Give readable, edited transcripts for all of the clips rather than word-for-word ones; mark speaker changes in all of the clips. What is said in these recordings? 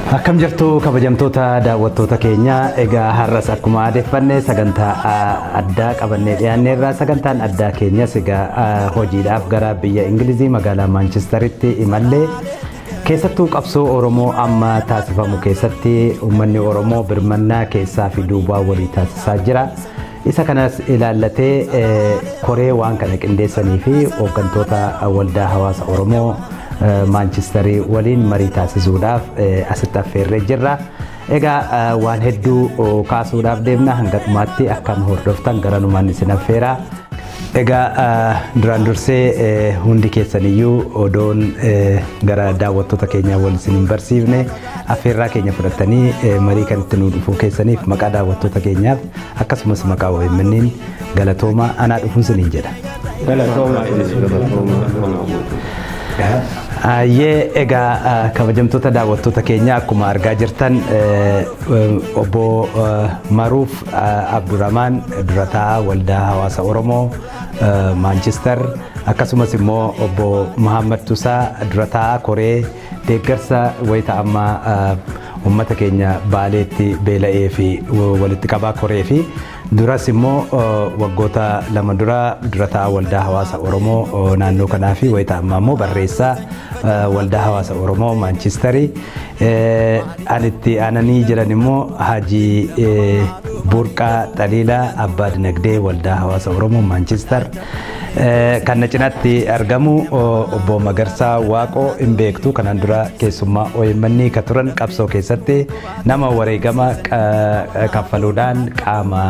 Speaker 1: Akkam jirtu kabajamtoota daawwattoota keenya egaa har'as akkuma adeeffanne sagantaa addaa qabannee dhiyaanneerra sagantaan addaa keenyas egaa hojiidhaaf gara biyya Ingilizii magaalaa Maanchesteritti imallee keessattuu qabsoo Oromoo amma taasifamu keessatti uummanni Oromoo birmannaa keessaa fi duubaa walii taasisaa jira. Isa kanas ilaallatee koree waan kana qindeessanii fi hooggantoota waldaa hawaasa Oromoo Maanchesterii waliin marii taasisuudhaaf asitti affeerree jirra. Egaa waan hedduu kaasuudhaaf deemna hanga dhumaatti akkam hordoftan garanumaan isin affeera. Egaa duraan dursee hundi keessaniyyuu odoon gara daawwattoota keenyaa wal isin hin barsiifne affeerraa keenya fudhattanii marii kanatti nu dhufuu keessaniif maqaa daawwattoota keenyaaf akkasumas maqaa OMN'n galatooma anaa dhufuun isiniin jedha.
Speaker 2: Galatooma.
Speaker 1: Ayyee egaa kabajamtoota daawwattoota keenya akkuma argaa jirtan obbo Maruuf Abdurrahman durataa waldaa hawaasa Oromoo Maanchester akkasumas immoo obbo Muhammad Tusaa durataa koree deeggarsa wayita amma uummata keenya baaleetti beela'ee fi walitti qabaa koree fi duras immoo waggoota lama dura durataa waldaa hawaasa Oromoo naannoo kanaa fi wayita amma immoo barreessaa waldaa hawaasa Oromoo Maanchesterii anitti aananii jiran immoo Haji Burqaa Xaliilaa abbaa dinagdee waldaa hawaasa Oromoo Maanchester kan na cinaatti argamu obbo Magarsaa Waaqoo hin beektu kanaan dura keessummaa OMN ka turan qabsoo keessatti nama wareegama kaffaluudhaan qaama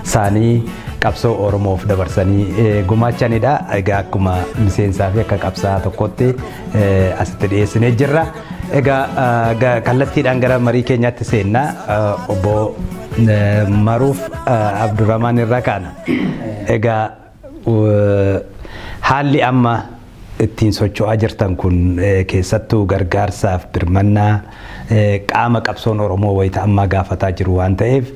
Speaker 1: isaanii qabsoo Oromoof dabarsanii gumaachanidha. Egaa akkuma miseensaa fi akka qabsaa tokkotti asitti dhiyeessinee jirra. Egaa kallattiidhaan gara marii keenyaatti seenna obbo Maruuf Abdurrahman irraa kaana. Egaa haalli amma ittiin socho'aa jirtan kun keessattuu gargaarsaaf birmannaa qaama qabsoon Oromoo wayita ammaa gaafataa jiru waan ta'eef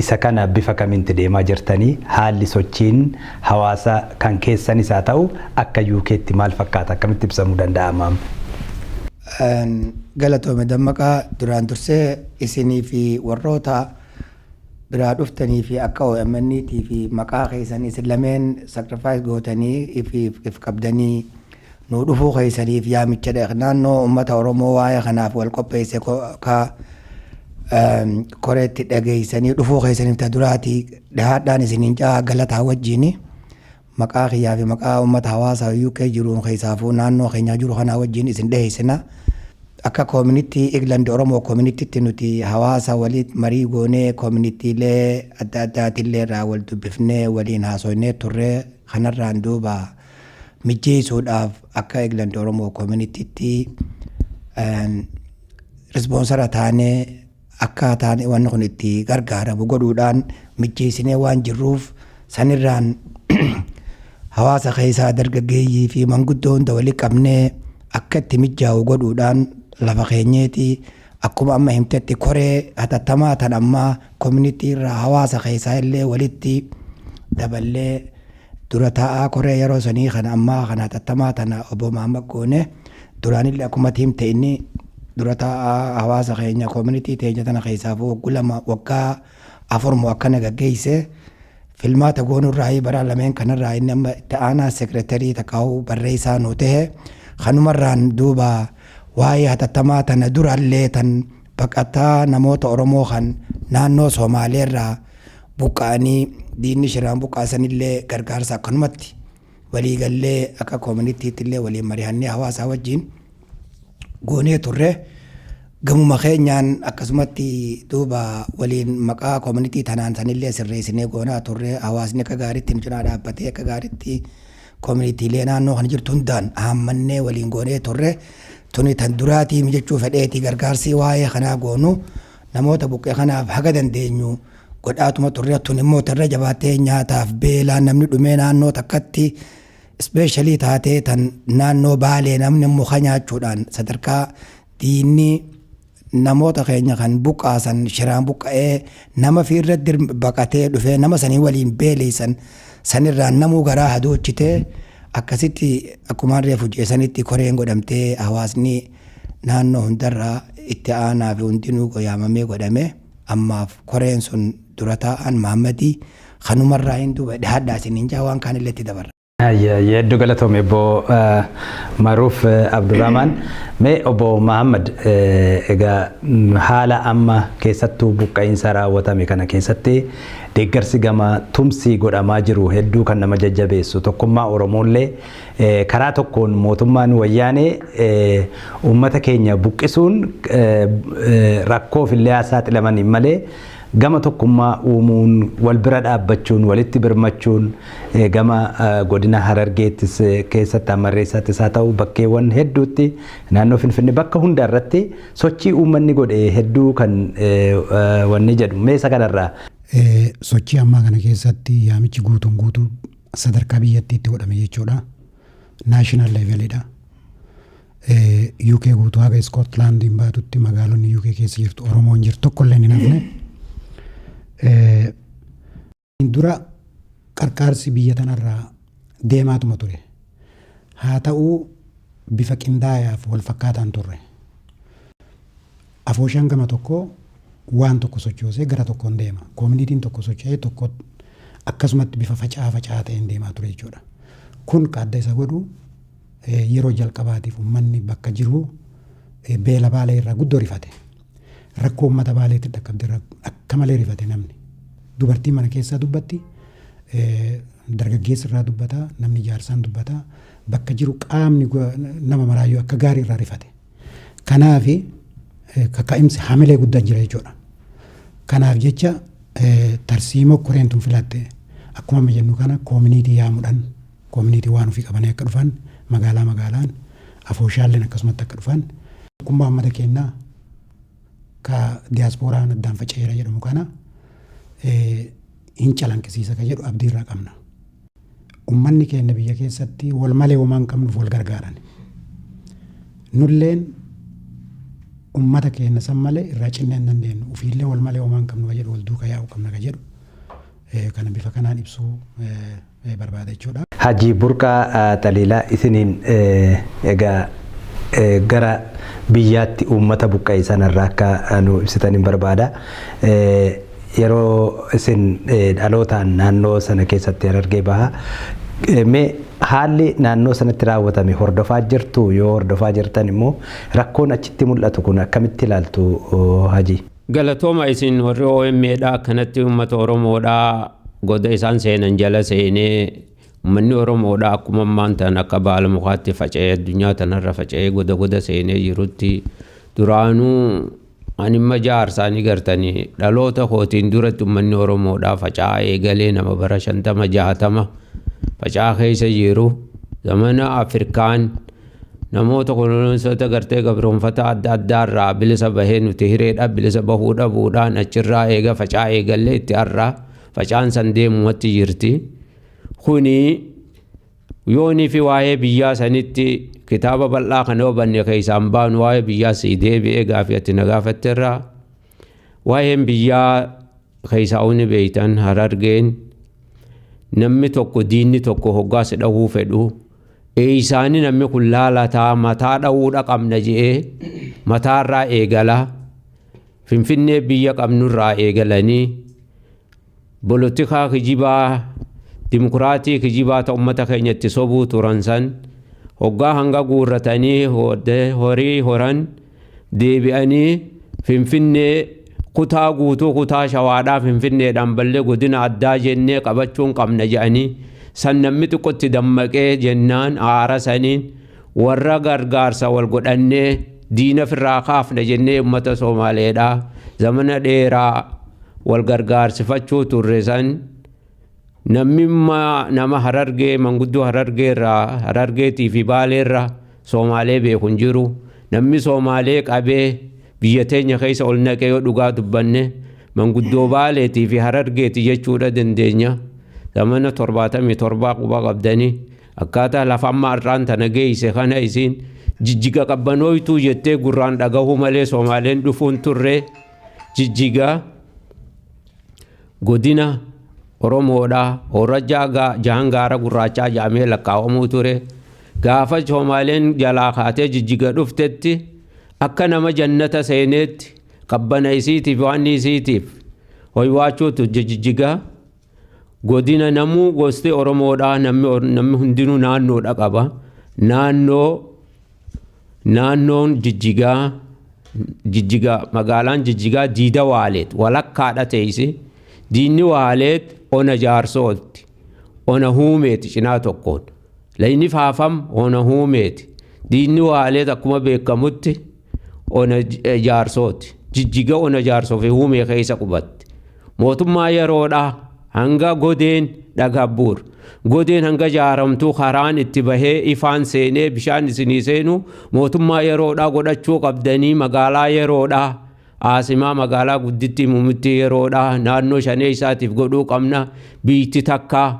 Speaker 1: isa kana bifa kamitti deemaa jirtanii haalli sochiin hawaasa kan keessanis haa ta'u akka UK'tti maal fakkaata akkamitti ibsamuu danda'ama?
Speaker 3: Galatoome dammaqaa duraan dursee isinii fi warroota biraa dhuftanii fi akka OMN'tii fi maqaa keessan isin lameen sacrifice gootanii if qabdanii nu dhufuu keessaniif yaamichadha. Naannoo uummata Oromoo waa'ee kanaaf wal qopheesse ka koreetti dhageessanii dhufuu keessaniif ta duraati dhahaadhaan isiniin caa galataa wajjini maqaa kiyyaa fi maqaa uummata hawaasa UK jiruun keessaafuu naannoo keenyaa jiru kanaa wajjin isin dhaheessina. Akka community England Oromoo communitytti nuti hawaasa waliin marii goonee communitylee adda addaatillee irraa wal dubbifnee waliin haasoinee turre kanarraan duuba mijjeessuudhaaf akka England Oromoo communitytti responsara taanee akka taane wanni kun itti gargaaramu godhuudhaan mijjeessinee waan jirruuf sanirraan hawaasa keessaa dargaggeeyyii fi manguddoo hunda waliin qabnee akka itti mijjaa'u godhuudhaan lafa keenyeeti akkuma amma himtetti koree hatattamaa tan ammaa community irraa hawaasa keessaa illee walitti daballee dura taa'aa koree yeroo sanii kana ammaa kana hatattamaa tana obbo Mahammad Goone duraanillee akkuma himte inni dura taa'aa hawaasa keenya community teenya tana keessaaf waggaa 4 akkana gaggeesse filmaata goonurraa bara lameen kanarraa inni amma itti aanaa sekreetarii takkaa'uu barreessaa nu ta'e kanumarraan duuba waa'ee hatattamaa tana durallee tan baqataa namoota Oromoo kan naannoo Somaaleerraa buqqa'anii diinni shiraan buqqaasanillee gargaarsa akkanumatti waliigallee akka communityittillee waliin mari'annee hawaasaa wajjin goonee turre gamuma keenyaan akkasumatti duuba waliin maqaa community tanaan sanillee sirreessinee goonaa turre hawaasni akka gaariitti nu cinaa dhaabbatee akka gaariitti communitylee naannoo kan jirtu hundaan hammannee waliin goonee turre. Tuni tan duraatii mijachuu fedheeti gargaarsi waa'ee kanaa goonu namoota buqqee kanaaf haga dandeenyu godhaatuma turre tun immoo tarra jabaatee nyaataaf beelaan namni dhumee naannoo takkatti ispeeshaalii taatee tan naannoo Baalee namni muka nyaachuudhaan sadarkaa diinni namoota keenya kan buqqaasan shiraan buqqa'ee nama fi irratti baqatee dhufee nama sanii waliin beeleysan sanirraan namuu garaa hadoochitee akkasitti akkuma reefu jeesanitti koreen godhamtee hawaasni naannoo hundarraa itti aanaa fi hundinuu yaamamee godhame ammaaf koreen sun dura taa'an Mahammadii kanumarraa hin duuba dhahadhaa isiniin jaa waan kaan illetti dabarra.
Speaker 1: Yeddu galatoome obbo Maruuf Abdurrahman mee obbo Mahammad egaa haala amma keessattuu buqqa'iinsa raawwatame kana keessatti deeggarsi gama tumsii godhamaa jiru hedduu kan nama jajjabeessu tokkummaa Oromoollee karaa tokkoon mootummaan wayyaanee uummata keenya buqqisuun rakkoof illee saaxilamanii malee gama tokkummaa uumuun wal bira dhaabbachuun walitti birmachuun gama godina Harargeettis keessatti Amarreessaattis haa ta'u bakkeewwan hedduutti naannoo Finfinnee bakka hunda irratti sochii uummanni godhe hedduu kan wanni jedhu meesa kanarraa.
Speaker 2: Sochii ammaa kana keessatti yaamichi guutuu sadarkaa biyyattiitti godhame jechuudha. Naashinaal leeveliidha. UK guutuu haga Iskootlaandiin baatutti magaalonni UK keessa jirtu Oromoon jirtu tokkollee hin hafne. Dura qarqaarsi biyya tanarraa deemaatuma ture. Haa ta'uu bifa qindaayaaf wal fakkaataan turre. Afooshaan gama tokko waan tokko sochoosee gara tokkoon deema. Koominiitiin tokko socho'ee tokko akkasumatti bifa faca'aa ta'een deemaa ture jechuudha. Kun qaadda isa godhu yeroo jalqabaatiif uummanni bakka jiru beela Baalee irraa guddoo rifate. Rakkoo uummata Baaleetti dhaqqabde akka malee rifate namni. Dubartiin mana keessaa dubbatti, dargaggeessi irraa dubbata, namni jaarsaan dubbata, bakka jiru qaamni nama maraayyuu akka gaarii irraa rifate. Kanaaf kaka'imsi hamilee guddaa jira jechuudha. Kanaaf jecha tarsiimoo koreentuun filatte akkuma amma jennu kana koominiitii yaamuudhaan koominiitii waan ofii qabanii akka dhufan magaalaan afooshaalleen akkasumatti akka dhufan tokkummaa uummata keenyaa ka diiyaasporaan addaan faca'eera jedhamu kana hin calanqisiisa ka jedhu abdii irraa qabna. Uummanni keenya biyya keessatti wal malee homaan qabnuuf wal gargaaran. Nulleen ummata keenya san malee irraa cinnee hin dandeenyu. Ufiillee wal malee homaan qabnu ka jedhu wal duukaa yaa'u qabna ka jedhu kana bifa kanaan ibsuu barbaada jechuudha.
Speaker 1: Haji Burqaa Taliilaa isiniin egaa gara biyyaatti uummata buqqa'e sanarraa akka nu ibsitan hin barbaada. Yeroo isin dhalootaan naannoo sana keessatti Harargee bahaa mee haalli naannoo sanatti raawwatame hordofaa jirtu yoo hordofaa jirtan immoo rakkoon achitti mul'atu kun akkamitti ilaaltu Haji?
Speaker 4: Galatooma isin warri OMDha kanatti uummata Oromoodhaa goda isaan seenan jala seenee uummanni Oromoodhaa akkuma ammaan ta'an akka baala mukaatti faca'ee addunyaa tanarra faca'ee goda seenee jirutti duraanuu animma jaarsaanii gartanii dhaloota kootiin duratti uummanni Oromoodhaa faca'aa eegalee nama bara 50-60 faca'aa keessa jiru zamana Afrikaan namoota kunuunsoota gartee gabroonfata adda addaarraa bilisa bahee nuti hireedha bilisa bahuu dhabuudhaan achirraa eega faca'aa eegallee itti har'aa faca'aan san deemumatti jirti. Kuni yoonii fi waa'ee biyyaa sanitti kitaaba bal'aa kana hubanne keessaan baanu waa'ee biyyaa sii deebi'ee gaafii ati na gaafatterraa waa'een biyyaa keessaa uni beeytan Harargeen namni tokko diinni tokko hoggaas dhahuu fedhu isaanii namni kun laalataa mataa dhahuudha qabna je'ee mataarraa eegala Finfinnee biyya qabnurraa eegalanii bolotikaa kijibaa dimokiraatii kijibaa ta ummata keenyatti sobuu turan san hoggaa hanga guurratanii horii horan deebi'anii Finfinnee kutaa guutuu kutaa shawaadhaa Finfinneedhaan ballee godina addaa jennee qabachuun qabna jedhanii san namni xiqqootti dammaqee jennaan aara saniin warra gargaarsa wal godhannee diina firraa kaafna jennee ummata Somaaleedhaa zamana dheeraa wal gargaarsifachuu turre san nama Harargee manguddoo Harargeerraa Harargeetii fi Baaleerraa Somaalee beekun jiru namni Somaalee qabee biyya teenya keessa ol naqee yoo dhugaa dubbanne manguddoo Baaleetii fi Harargeetii jechuudha dandeenya zamana 77 quba qabdanii akkaataa lafa amma har'aan tana geeyse kana isiin jijjiga qabbanooytuu jettee gurraan dhagahuu malee Somaaleen dhufuun turre. Jijjiga godina Oromoodhaa horajjaa jahangaara gurraachaa jaamee lakkaa'amuu ture. Gaafa Somaaleen jalaa kaatee jijjiga dhuftetti akka nama jannata seeneetti qabbana isiitiif waan isiitiif hoywaachuutu jijjiga godina namuu gosti Oromoodhaa namni hundinuu naannoodha qaba. Naannoon jijjigaa magaalaan jijjigaa diida waaleet walakkaadha teessi. Diinni waaleet ona jaarsooti ona huumeeti cinaa tokkoon layni faafam ona huumeeti. Diinni waaleet akkuma beekamutti ona jaarsooti. Jijjiga ona jaarsoo fi huumee keessa qubatti. Mootummaa yeroodhaa hanga godeen dhagabbuur godeen hanga jaaramtuu karaan itti bahee ifaan seenee bishaan isinii seenu mootummaa yeroodhaa godhachuu qabdanii magaalaa yeroodhaa aasimaa magaalaa guddittii muummittii yeroodhaa naannoo shanee isaatiif godhuu qabna. Biitti takka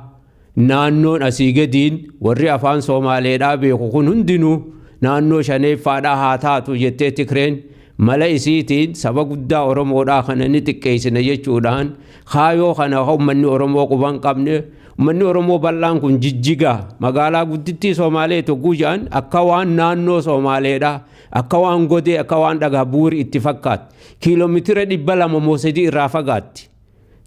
Speaker 4: naannoon asii gadiin warri afaan Somaaleedhaa beeku kun hundinuu naannoo shaneeffaadhaa haa taatu jettee Tigreen mala isiitiin saba guddaa Oromoodhaa kana ni xiqqeessina jechuudhaan kaayoo kana uummanni Oromoo quban qabne. Uummanni Oromoo bal'aan kun jijjigaa magaalaa guddittii Somaalee tokko jaan akka waan naannoo Somaaleedhaa akka waan godee akka waan dhagabbuur itti fakkaatti. Kiiloomeetira 200 irraa fagaatti.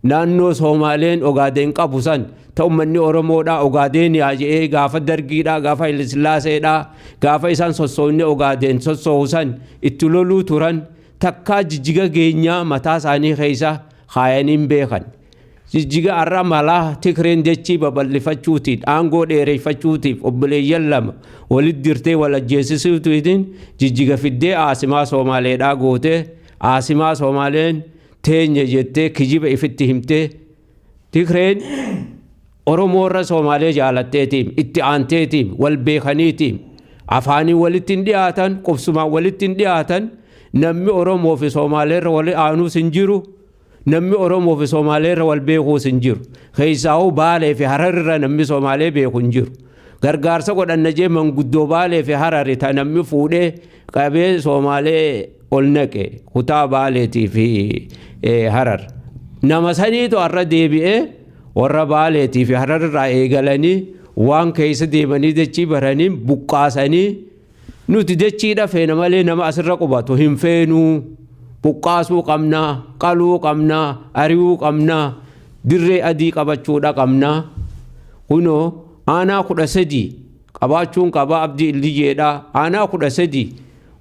Speaker 4: Naannoo Somaaleen Ogaadeen qabu san ta'u uummanni Oromoodhaa Ogaadeen yaa'ee gaafa Dargiidhaa gaafa Hayilesillaaseedhaa gaafa isaan sossoonne Ogaadeen sossoosan itti loluu turan takkaa jijjiga geenyaa mataa isaanii keessa kaayaniin beekan. Jijjiga arra malaa Tigreen dachii babal'ifachuutiin aangoo dheereffachuutiif obboleeyyan lama walitti dirtee wal ajjeesisuutiin jijjiga fiddee aasimaa Somaaleedhaa gootee aasimaa Somaaleen teenya jettee kijiba ifitti himtee Tigreen Oromoorra Somaalee jaalatteetiim itti aanteetiim wal beekaniitiim afaanii walitti hin dhiyaatan qubsumaan walitti hin dhiyaatan namni Oromoo fi Somaaleerra wal aanuus hin jiru. Namni Oromoo fi Somaaleerra wal beekuus hin jiru. Keessaa'uu Baalee fi Hararra namni Somaalee beeku hin jiru. Gargaarsa godhanna jee manguddoo Baalee fi Hararri ta namni fuudhee qabee Somaalee ol naqe kutaa Baaleetii fi Harar. Nama saniitu har'a deebi'ee warra Baaleetii fi Hararraa eegalanii waan keessa deemanii dachii baranii buqqaasanii nuti dachiidha feena malee nama asirra qubatu hin feenuu. Buqqaasuu qabnaa, qaluu qabnaa, ari'uu qabnaa, dirree adii qabachuudha qabnaa. Kunoo aanaa 13 qabaachuun qabaa abdii illiyeedhaa. Aanaa 13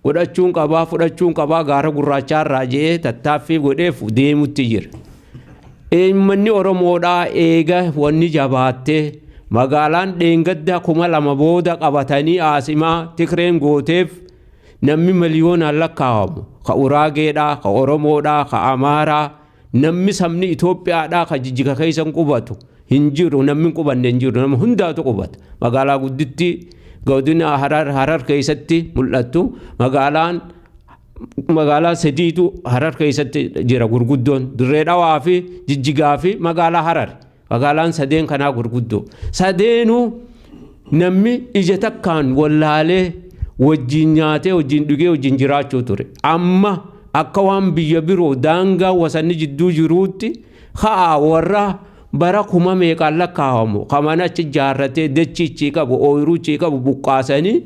Speaker 4: godhachuun qabaa fudhachuun qabaa gaara gurraachaarraa je'ee tattaaffii godheef deemutti jira. Uummanni Oromoodhaa eega wanni jabaattee magaalaan dheengadda 2000 booda qabatanii aasimaa Tigreen gooteef namni miliyoonaan lakkaa'amu. Ka Uraageedhaa, ka Oromoodhaa, ka Amaaraa namni sabni Itoophiyaadhaa ka jijjiga keessan qubatu hin jiru. Namni qubanne hin jiru. Nama hundaatu qubata. Magaalaa guddittii godina Harar keessatti mul'attu magaalaa sadiitu Harar keessatti jira gurguddoon Dirree Dhawaa fi Jijjigaa fi magaalaa Harar. Magaalaan sadeen kanaa gurguddoo. Sadeenuu namni ija takkaan wallaalee wajjin nyaatee wajjin dhugee wajjin jiraachuu ture. Amma akka waan biyya biroo daangaa wasanni jidduu jiruutti haa warra bara 1000 lakkaa'amu kamana achi jaarratee dachiichii qabu ooyiruuchii qabu buqqaasanii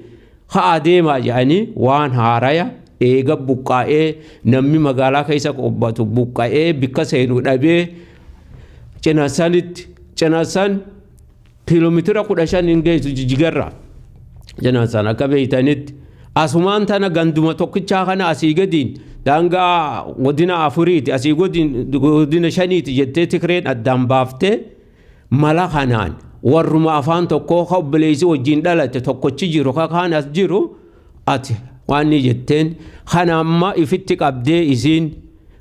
Speaker 4: haa deemaa jedhanii waan haaraya eega buqqaa'ee namni magaalaa keessa qubbatu buqqaa'ee bikka seenuu dhabee Cinasan kiiloomeetira 15 hin geessu Jijjigarraa. Janaasan akka beeytanitti asumaan tana ganduma tokkichaa kana asii gadiin daangaa godina 4 asii godina 5 jettee Tigreen addaan baaftee mala kanaan warruma afaan tokkoo ka obboleessi wajjin dhalate tokkochi jiru ka kaan as jiru ati waan jetteen kana amma ifitti qabdee isiin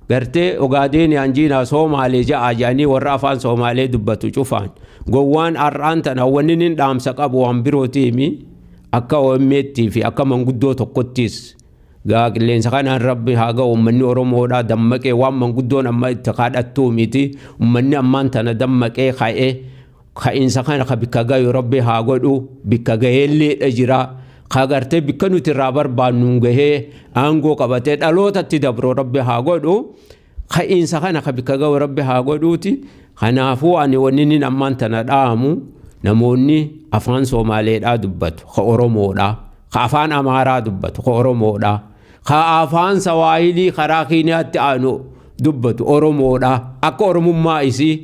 Speaker 4: gartee Ogaadeen yaanjiinaa Somaalee ja'a jedhanii warra afaan Somaalee dubbatu cufaan gowwaan arraan tana wanni nin dhaamsa qabu waan birootiimi. Akka OMT fi akka manguddoo tokkottis qilleensa kanaan rabbi haa ga'u uummanni Oromoodhaa dammaqee waan manguddoon amma itti kadhattuu miti uummanni ammaan tana dammaqee ka'ee ka'iinsa kana ka bikka gayu rabbi haa godhu bikka gaheelleedha jira kagartee bikka nuti irraa barbaannuun gahee aangoo qabatee dhalootatti dabroo rabbi haa godhu ka'iinsa kana ka bikka ga'u rabbi haa godhuuti. Kanaafuu ani wanni ammaan tana dhaamu namoonni afaan Somaaleedhaa dubbatu ka Oromoodhaa ka afaan Amaaraa dubbatu ka Oromoodhaa ka afaan Sawaahilii karaa Keeniyaatti aanu dubbatu Oromoodhaa akka Oromummaa isii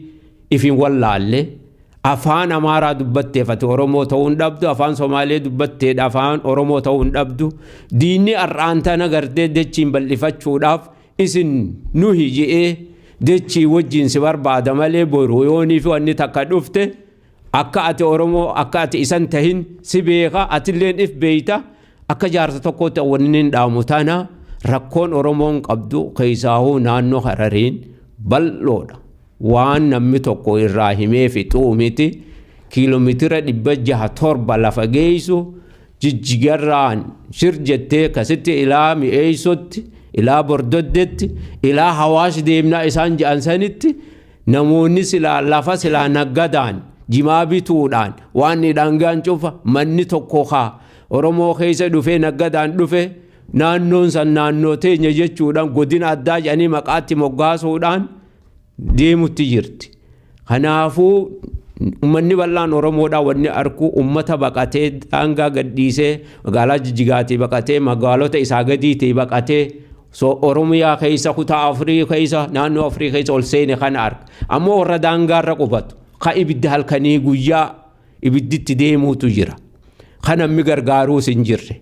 Speaker 4: ifin wallaalle afaan Amaaraa dubbatteef ati Oromoo ta'uu hin dhabdu afaan Somaalee dubbatteedha afaan Oromoo ta'uu hin dhabdu diinni har'aan tana gartee dachiin bal'ifachuudhaaf isin nuhi je'ee dachii wajjin si barbaada malee boru yoonii fi wanni takka dhufte akka ati Oromoo akka ati isan tahin si beeka atilleen if beeyta akka jaarsa tokkotti wanni hin dhaamu tana rakkoon Oromoon qabdu keessaahuu naannoo Harariin bal'oodha. Waan namni tokko irraa himee fixuu miti kiiloomeetira 607 lafa geessu Jijjigarraan shir jettee kasitti ilaa mi'eessotti ilaa Bordoddetti ilaa Hawaash deemnaa isaan jedhan sanitti namoonni silaa lafa silaa naggadaan jimaa bituudhaan waan dhangaan cufa manni tokko kaa Oromoo keessa dhufee naggadaan dhufe naannoon san naannoo teenya jechuudhaan godina addaa jedhanii maqaatti moggaasuudhaan deemutti jirti. Kanaafuu ummanni bal'aan Oromoodhaa wanni arku ummata baqatee daangaa gadhiisee magaalaa Jijjigaatii baqatee magaalota isaa gadiitii baqatee Oromiyaa keessa kutaa Afrikaa keessa naannoo Afrikaa keessa ol seene kana arka. Ammoo warra daangaarra qubatu ka ibidda halkanii guyyaa ibidditti deemuutu jira. Kan namni gargaaruus hin jirre.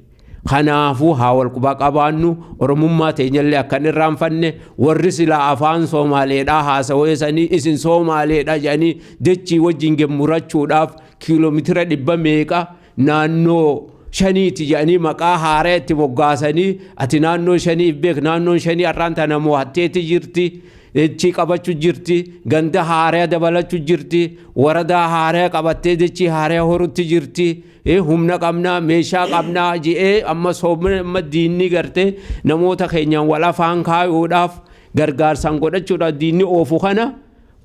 Speaker 4: Kanaafuu haa wal quba qabaannu Oromummaa teenyallee akkan irraanfanne warri silaa afaan Somaaleedhaa haasawweessanii isin Somaaleedhaa jedhanii dachii wajjin gemmurachuudhaaf kiiloomeetira 100 meeqa naannoo shaniiti jedhanii maqaa haaraa itti moggaasanii ati naannoo shaniif beek naannoon shanii har'aan tana mo'atteeti jirti. Dachii qabachuu jirti ganda haaraa dabalachuu jirti waradaa haaraa qabattee dachii haaraa horutti jirti humna qabnaa meeshaa qabnaa je'ee amma soomna diinni gartee namoota keenyaan wal afaan kaayuudhaaf gargaarsaan godhachuudhaaf diinni oofu kana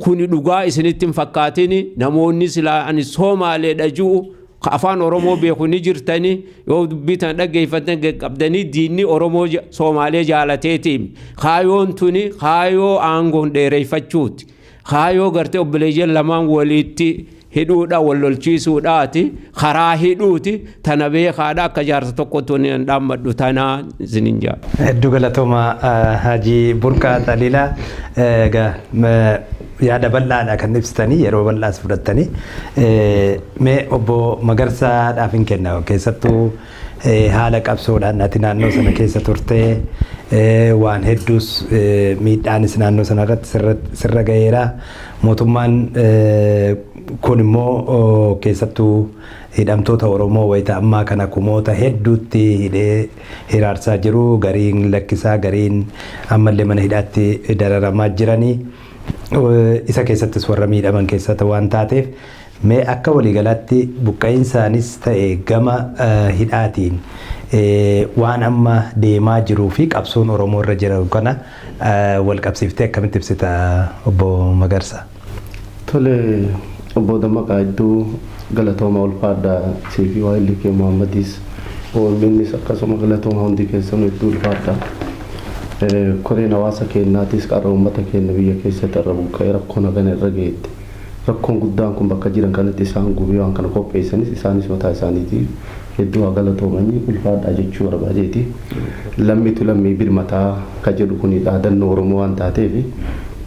Speaker 4: kuni dhugaa isinitti hin fakkaatin namoonni silaa ani Somaaleedha ji'u afaan Oromoo beeku ni jirtanii yoo dubbitan dhaggeeffatan qabdanii diinni Oromoo Somaalee jaalateeti kaayoon tuni kaayoo aangoon dheereeffachuuti kaayoo gartee obboleeyyan lamaan walitti hidhuudha wal lolchiisuudhaati karaa hidhuuti tana beekaadha akka jaarsa tokkotti ni dhaammadhu tanaa isinin jaa.
Speaker 1: Hedduu galatooma Haji Burqaa Xalilaa yaada bal'aadha kan ibsitanii yeroo bal'aas fudhattanii mee obbo Magarsaadhaaf hin kenna keessattuu haala qabsoodhaan ati naannoo sana keessa turtee waan hedduus miidhaanis naannoo sana irratti sirra ga'eera mootummaan kun immoo keessattuu hidhamtoota Oromoo wayita ammaa kana kumoota hedduutti hidhee hiraarsaa jiru gariin lakkisaa gariin ammallee mana hidhaatti dararamaa jiranii isa keessattis warra miidhaman keessatti waan taateef mee akka waliigalaatti buqqa'insaanis ta'e gama hidhaatiin waan amma deemaa jiruu fi qabsoon Oromoo irra jiru kana wal qabsiiftee akkamitti ibsita obbo Magarsaa?
Speaker 5: Tole obbo Dammaqaa iddoo galatooma ulfaadhaa siifi waa'illi kee Muhammadis oolminnis akkasuma galatooma hundi keessan iddoo ulfaadhaa. Koreen hawaasa keenyaatis qarra uummata keenya biyya keessatti irra buqqa'ee rakkoon hagana irra geette. Rakkoon guddaan kun bakka jiran kanatti isaan gubee waan kana qopheessanis isaanis mataa isaaniitiif hedduu haa galatoomanii ulfaadhaa jechuu barbaadeeti. Lammiitu lammii birmataa ka jedhu kun dhaadannoo Oromoo waan taateef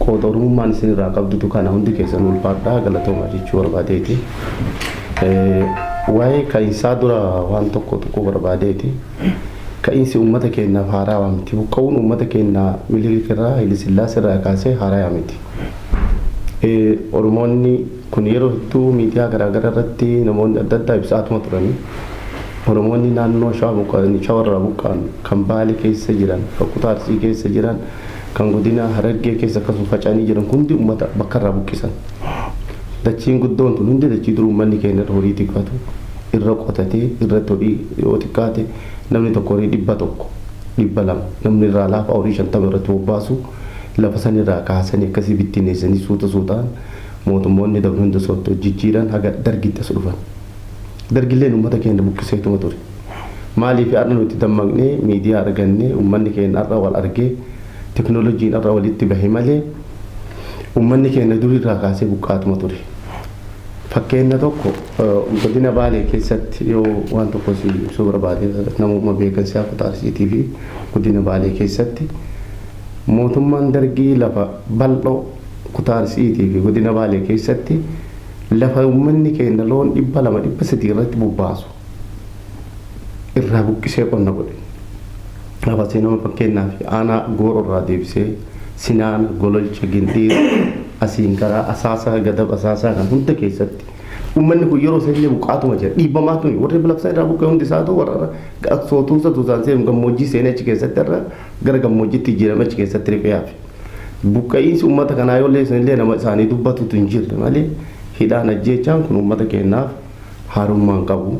Speaker 5: qooda Oromummaan isin irraa qabdutu kana hundi keessan ulfaadhaa galatoomaa jechuu barbaadeeti. Waa'ee ka'iinsaa dura waan tokko barbaadeeti. Ka'insi uummata keenyaaf haaraa miti. Buqqa'uun uummata keenyaa Minilikirraa Haayile Sillaasee irraa kaasee haaraa miti. Oromoonni kun yeroo hedduu miidiyaa garaagaraa irratti namoonni adda addaa ibsaatuma turanii Oromoonni naannoo shawarraa buqqa'an kan Baalee keessa jiran kan kutaa Arsii keessa jiran kan godina Harargee keessa akkasuma faca'anii jiran hundi uummata bakka irraa buqqisan. Dachiin guddoon tun hundi dachii dur uummanni keenya horii tiksatu irra qotatee irratti horii yoo xiqqaate namni tokko horii 100 200 namni irraa laafa horii 50 irratti bobbaasu lafa san irraa kaasanii akkasii bittinneessanii suutaan mootummoonni dabru hunda sottoo jijjiiran haga dargitti as dhufan. Dargilleen uummata keenya buqqiseetuma ture. maaliif har'a nuti dammaqnee miidiyaa argannee uummanni keenya har'a wal argee teknooloojiin har'a walitti bahe malee uummanni keenya durirraa kaasee buqqaatuma ture. Fakkeenya tokko godina Baalee keessatti yoo waan tokko si ibsuu barbaade namuma beekansi Kutaa Arsiitii fi godina Baalee keessatti mootummaan dargii lafa bal'oo Kutaa Arsiitii fi godina Baalee keessatti lafa uummanni keenya loon 200-300 irratti bobbaasu irraa buqqisee qonna godhe. Lafa seenama fakkeenyaaf aanaa goororraa deebisee Sinaan Gololcha Gindii asiin karaa Asaasaa Gadab Asaasaa kan hunda keessatti uummanni kun yeroo isaa illee buqqaatuma jira dhiibbamaa tuni warri bilafsaa irraa buqqee hundi isaatu warra sootuusa tuusaan seenuu gammoojjii seenee achi keessatti irra gara gammoojjiitti jijjiirame achi keessatti riphee hafe. Buqqa'iinsi uummata kanaa yoo illee nama isaanii dubbatutu hin jirre malee hidhaan ajjeechaan kun uummata keenyaaf haarummaan qabu.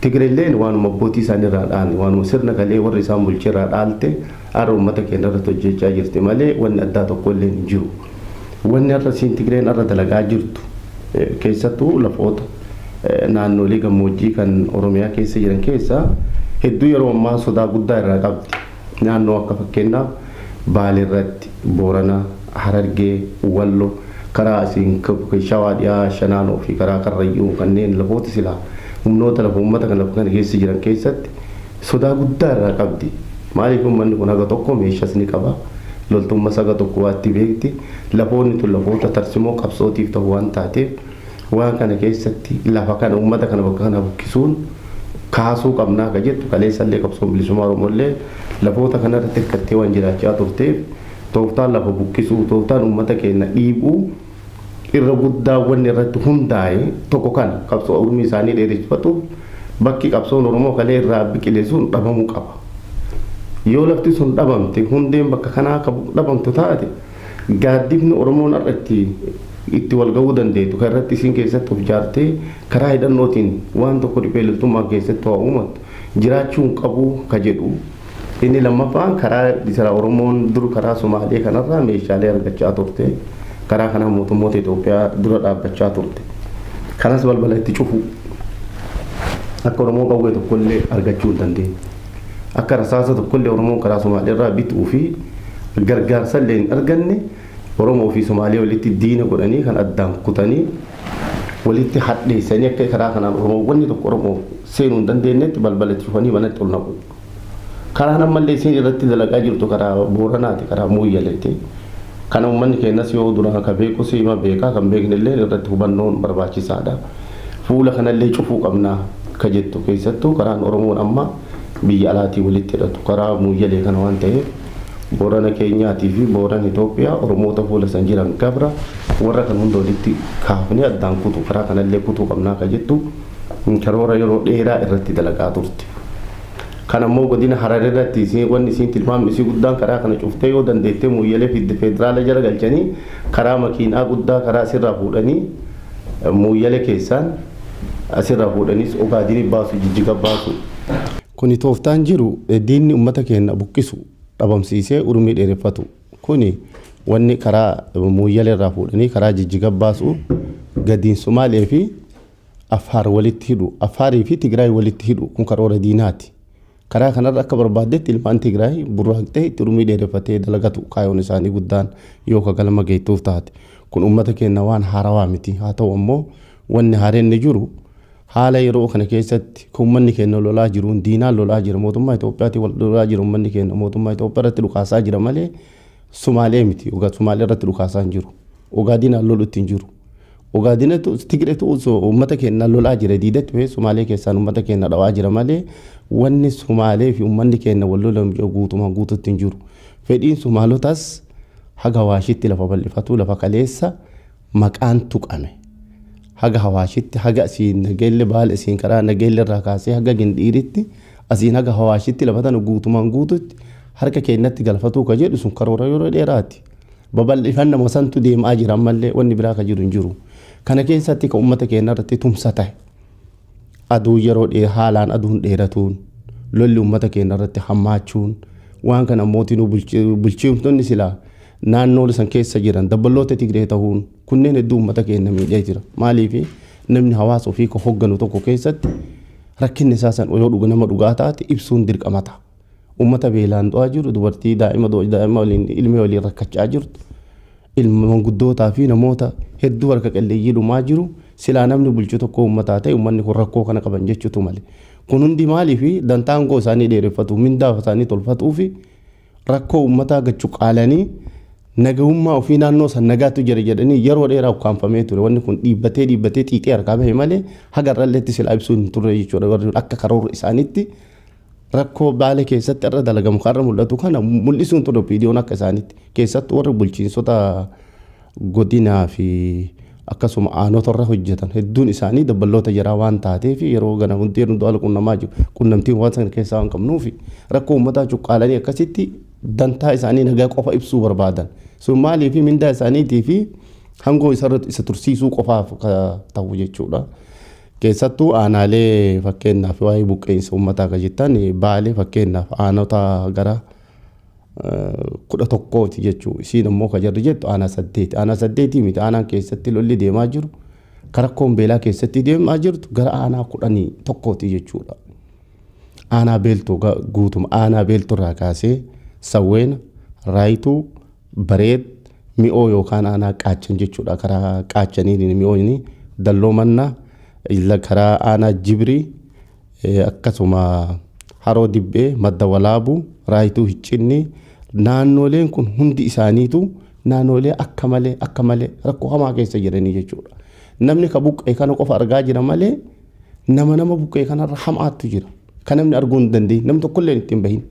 Speaker 5: Tigreelleen waanuma abbootii isaanii irraa dhaalte waanuma sirna galee warri isaan bulchee irraa dhaalte har'a uummata keenya irratti hojjechaa jirti malee wanni addaa tokko illee hin jiru. Wanni har'a siin Tigreen har'a dalagaa jirtu keessattuu lafoota naannolee gammoojjii kan Oromiyaa keessa jiran keessaa hedduu yeroo ammaa sodaa guddaa irraa qabdi. Naannoo akka fakkeenyaaf Baalee irratti Booranaa, Harargee, Walloo karaa asiin Shawaa dhiyaa Shanaanoo fi karaa Karrayyuu kanneen lafoota silaa humnoota lafa uummata kan lafa kana keessa jiran keessatti sodaa guddaa irraa qabdi. Maaliif uummanni kun haga tokko meeshaas ni qaba. Loltummaa saga tokko waatti beekti. Lafoonni tun lafoota tarsimoo qabsootiif ta'u waan taateef waan kana keessatti lafa kana uummata kana bakka kana buqqisuun kaasuu qabnaa ka jettu kaleessallee qabsoon bilisummaa Oromollee lafoota kana irratti hirkattee waan jiraachaa turteef tooftaan lafa buqqisuu tooftaan uummata keenya dhiibuu irra guddaa wanni irratti hundaa'e tokko kan qabsoo Oromoo isaanii dheereffatu bakki qabsoon Oromoo kalee irraa biqilee sun dhabamuu qaba. Yoo lafti sun dhabamte hundeen bakka kanaa akka dhabamtu taate gaaddifni Oromoon irratti itti wal ga'uu dandeetu kan irratti isin keessatti of jaartee karaa hidhannootiin waan tokko dhiphee loltummaa keessatti waa uumatu jiraachuun qabu ka jedhu. Inni lammaffaan karaa isra Oromoon dur karaa Somaalee kanarraa meeshaalee argachaa turte karaa kana mootummoota Itoophiyaa dura dhaabbachaa turte. Kanas balbala itti cufu akka Oromoo qawwee tokkollee argachuu hin dandeenye. Akka rasaasa tokkollee Oromoon karaa Somaalee irraa bituu fi gargaarsa illee hin arganne Oromoo fi Somaalee walitti diina godhanii kan addaan kutanii walitti hadheessanii akka karaa kanaan Oromoo wanni tokko Oromoo seenuu hin dandeenyetti balbala itti cufanii manatti ol naqu. Karaan ammallee isin irratti dalagaa jirtu karaa Booranaati karaa Mooyyaleeti. Kana uummanni keenyas yoo dura akka beeku siima beekaa kan beekne illee irratti hubannoon barbaachisaadha. Fuula kanallee cufuu qabnaa ka jettu keessattuu karaan Oromoon amma biyya alaatii walitti hidhatu karaa Mooyyalee kana waan ta'eef Boorana keenyaatii fi Boorana Itoophiyaa Oromoota fuula san jiran gabra warra kan hunda walitti kaafnee addaan kutu karaa kanallee kutuu qabnaa ka jettu karoora yeroo dheeraa irratti dalagaa turte. Kan ammoo godina Hararee irratti wanni isin tilmaamni isii guddaan karaa kana cuftee yoo dandeettee Mooyyalee federaala jala galchanii karaa makiinaa guddaa karaa asirraa fuudhanii Mooyyalee keessaan asirraa fuudhaniis Ogaadinii baasu Jijjiga baasu. Kuni tooftaan jiru diinni uummata keenya buqqisu dhabamsiisee urmii dheereffatu. Kuni wanni karaa Mooyyalee irraa fuudhanii karaa Jijjiga baasu gadiin Somaalee fi Affaar walitti hidhu Affaarii fi Tigraay walitti hidhu kun karoora diinaati. Karaa kanarra akka barbaaddetti ilmaan Tigraay burraaqxee itti urmii dheereffatee dalagatu kaayoon isaanii guddaan yoo ka galma geettuuf taate. Kun uummata keenya waan haarawaa miti. Haa ta'u ammoo wanni haareen jiru haala yeroo kana keessatti uummanni keenya lolaa jiruun diinaan lolaa jira mootummaa Itoophiyaatti wal lolaa jira uummanni keenya mootummaa Itoophiyaa irratti dhukaasaa jira malee Somaalee miti. Somaalee irratti dhukaasaa hin jiru. Ogaadinaan lolutti hin jiru. Ogaadinatu Tigreetu uummata keenya lolaa jira diidatti ta'e Somaalee keessaan uummata keenya dhawaa jira malee wanni Somaalee fi uummanni keenya wal lolan guutumaan guututti hin jiru. Fedhiin Somaalotaas haga Hawaashitti lafa bal'ifatu lafa kaleessa maqaan tuqame. Haga Hawaashitti haga asiin nageelle baala asiin karaa nageelle irraa kaasee haga Gindhiiritti asiin haga Hawaashitti lafa tana guutumaan guututti harka keenyatti galfatuu ka jedhu sun karoora yeroo dheeraati. Babal'ifannaa mosantu deemaa jira ammallee wanni biraa ka jiru hin jiru. Kana keessatti ka uummata keenya irratti tumsa ta'e. Aduu yeroo haalaan aduun dheeratuun lolli uummata keenya irratti hammaachuun waan kana mootiin bulchiiftonni silaa naannoo san keessa jiran dabbaloota Tigree ta'uun kunneen hedduu uummata keenya miidhee jira. Maaliif namni hawaasa ofii ka hogganu tokko keessatti rakkinni isaa san yoo nama dhugaa taate ibsuun dirqama ta'a. Uummata beelaan du'aa jiru dubartii daa'ima waliin ilmee waliin rakkachaa jirtu ilma manguddootaa fi namoota hedduu harka qalleeyyii dhumaa jiru silaa namni bulchu tokko uummataa ta'e uummanni kun rakkoo kana qaban jechuutu malee. Kun hundi maaliif dantaan koo isaanii dheereffatu mindaa isaanii tolfatuu fi rakkoo uummataa gachu qaalanii nagahummaa ofii naannoo san nagaatu jira jedhanii yeroo dheeraa ukkaanfamee ture. Wanni kun dhiibbatee xiixee harkaa bahe malee hagarralleetti silaa ibsuu hin turre jechuudha. Akka karoora isaaniitti rakkoo baalee keessatti irra dalagamu karra mul'atu kana mul'isuun ture viidiyoon akka isaaniitti keessattuu warri bulchiinsota godinaa fi akkasuma aanota irra hojjetan hedduun isaanii dabballoota jiraa waan taateef yeroo gana hundi du'aala qunnamaa jiru qunnamtiin waan sana keessaa waan qabnuuf rakkoo uummataa cuqqaalanii akkasitti dantaa isaanii nagaa qofa ibsuu barbaadan. Sun maaliif mindaa isaaniitii fi hangoo isa tursiisuu qofaaf ta'u jechuudha. Keessattuu aanaalee fakkeenyaaf waa'ee buqqeensa uummataa kan jettan baalee fakkeenyaaf aanota gara 11 jechuudha. Isiin immoo kan jarri jettu aanaa 8. Aanaa 8 miti aanaan keessatti lolli deemaa jiru karakkoon beelaa keessatti deemaa jirtu gara aanaa 11 jechuudha. Aanaa beeltuu guutuma aanaa beeltuu irraa kaasee Sawweena, Raayituu, Bareed, Mi'oo yookaan aanaa Qaachan jechuudha. Karaa Qaachaniin Mi'ooni Dalloomannaa karaa aanaa Jibrii akkasuma Haroo Dibbee, Madda Walaabuu, Raayituu Hiccinni naannoleen kun hundi isaaniitu naannolee akka malee rakkoo hamaa keessa jiranii jechuudha. Namni ka buqqee kana qofa argaa jira malee nama buqqee kanarra hamaatu jira. Kan namni arguu hin dandeenye namni tokkollee ittiin bahin.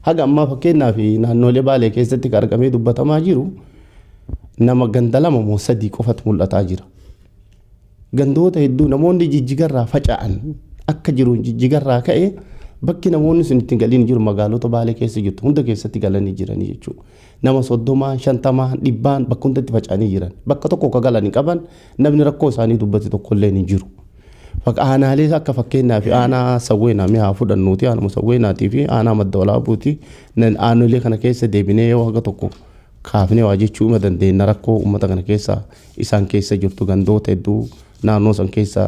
Speaker 5: Haga ammaa fakkeenyaaf naannolee Baalee keessatti kan argamee dubbatamaa jiru nama ganda 2 moo 3 qofatu mul'ataa jira. Gandoota hedduu namoonni jijjigarraa faca'an akka jiru jijjigarraa ka'e bakki namoonni sun ittiin galiin jiru magaalota Baalee keessa jirtu hunda keessatti galanii jiranii jechuudha. Nama 30, 50, 100 bakka hundatti faca'anii jiran. Bakka tokko ka galanii qaban namni rakkoo isaanii dubbate tokkollee hin jiru. Aanaalee akka fakkeenyaaf aanaa Sawweenaa mi'a fudhannuuti aanaa Sawweenaatii fi aanaa Madda Walaabuuti aanaalee kana keessa deebinee yoo haga tokko kaafnee waa jechuu ma dandeenya rakkoo uummata kana keessa isaan keessa jirtu gandoota hedduu naannoo san keessa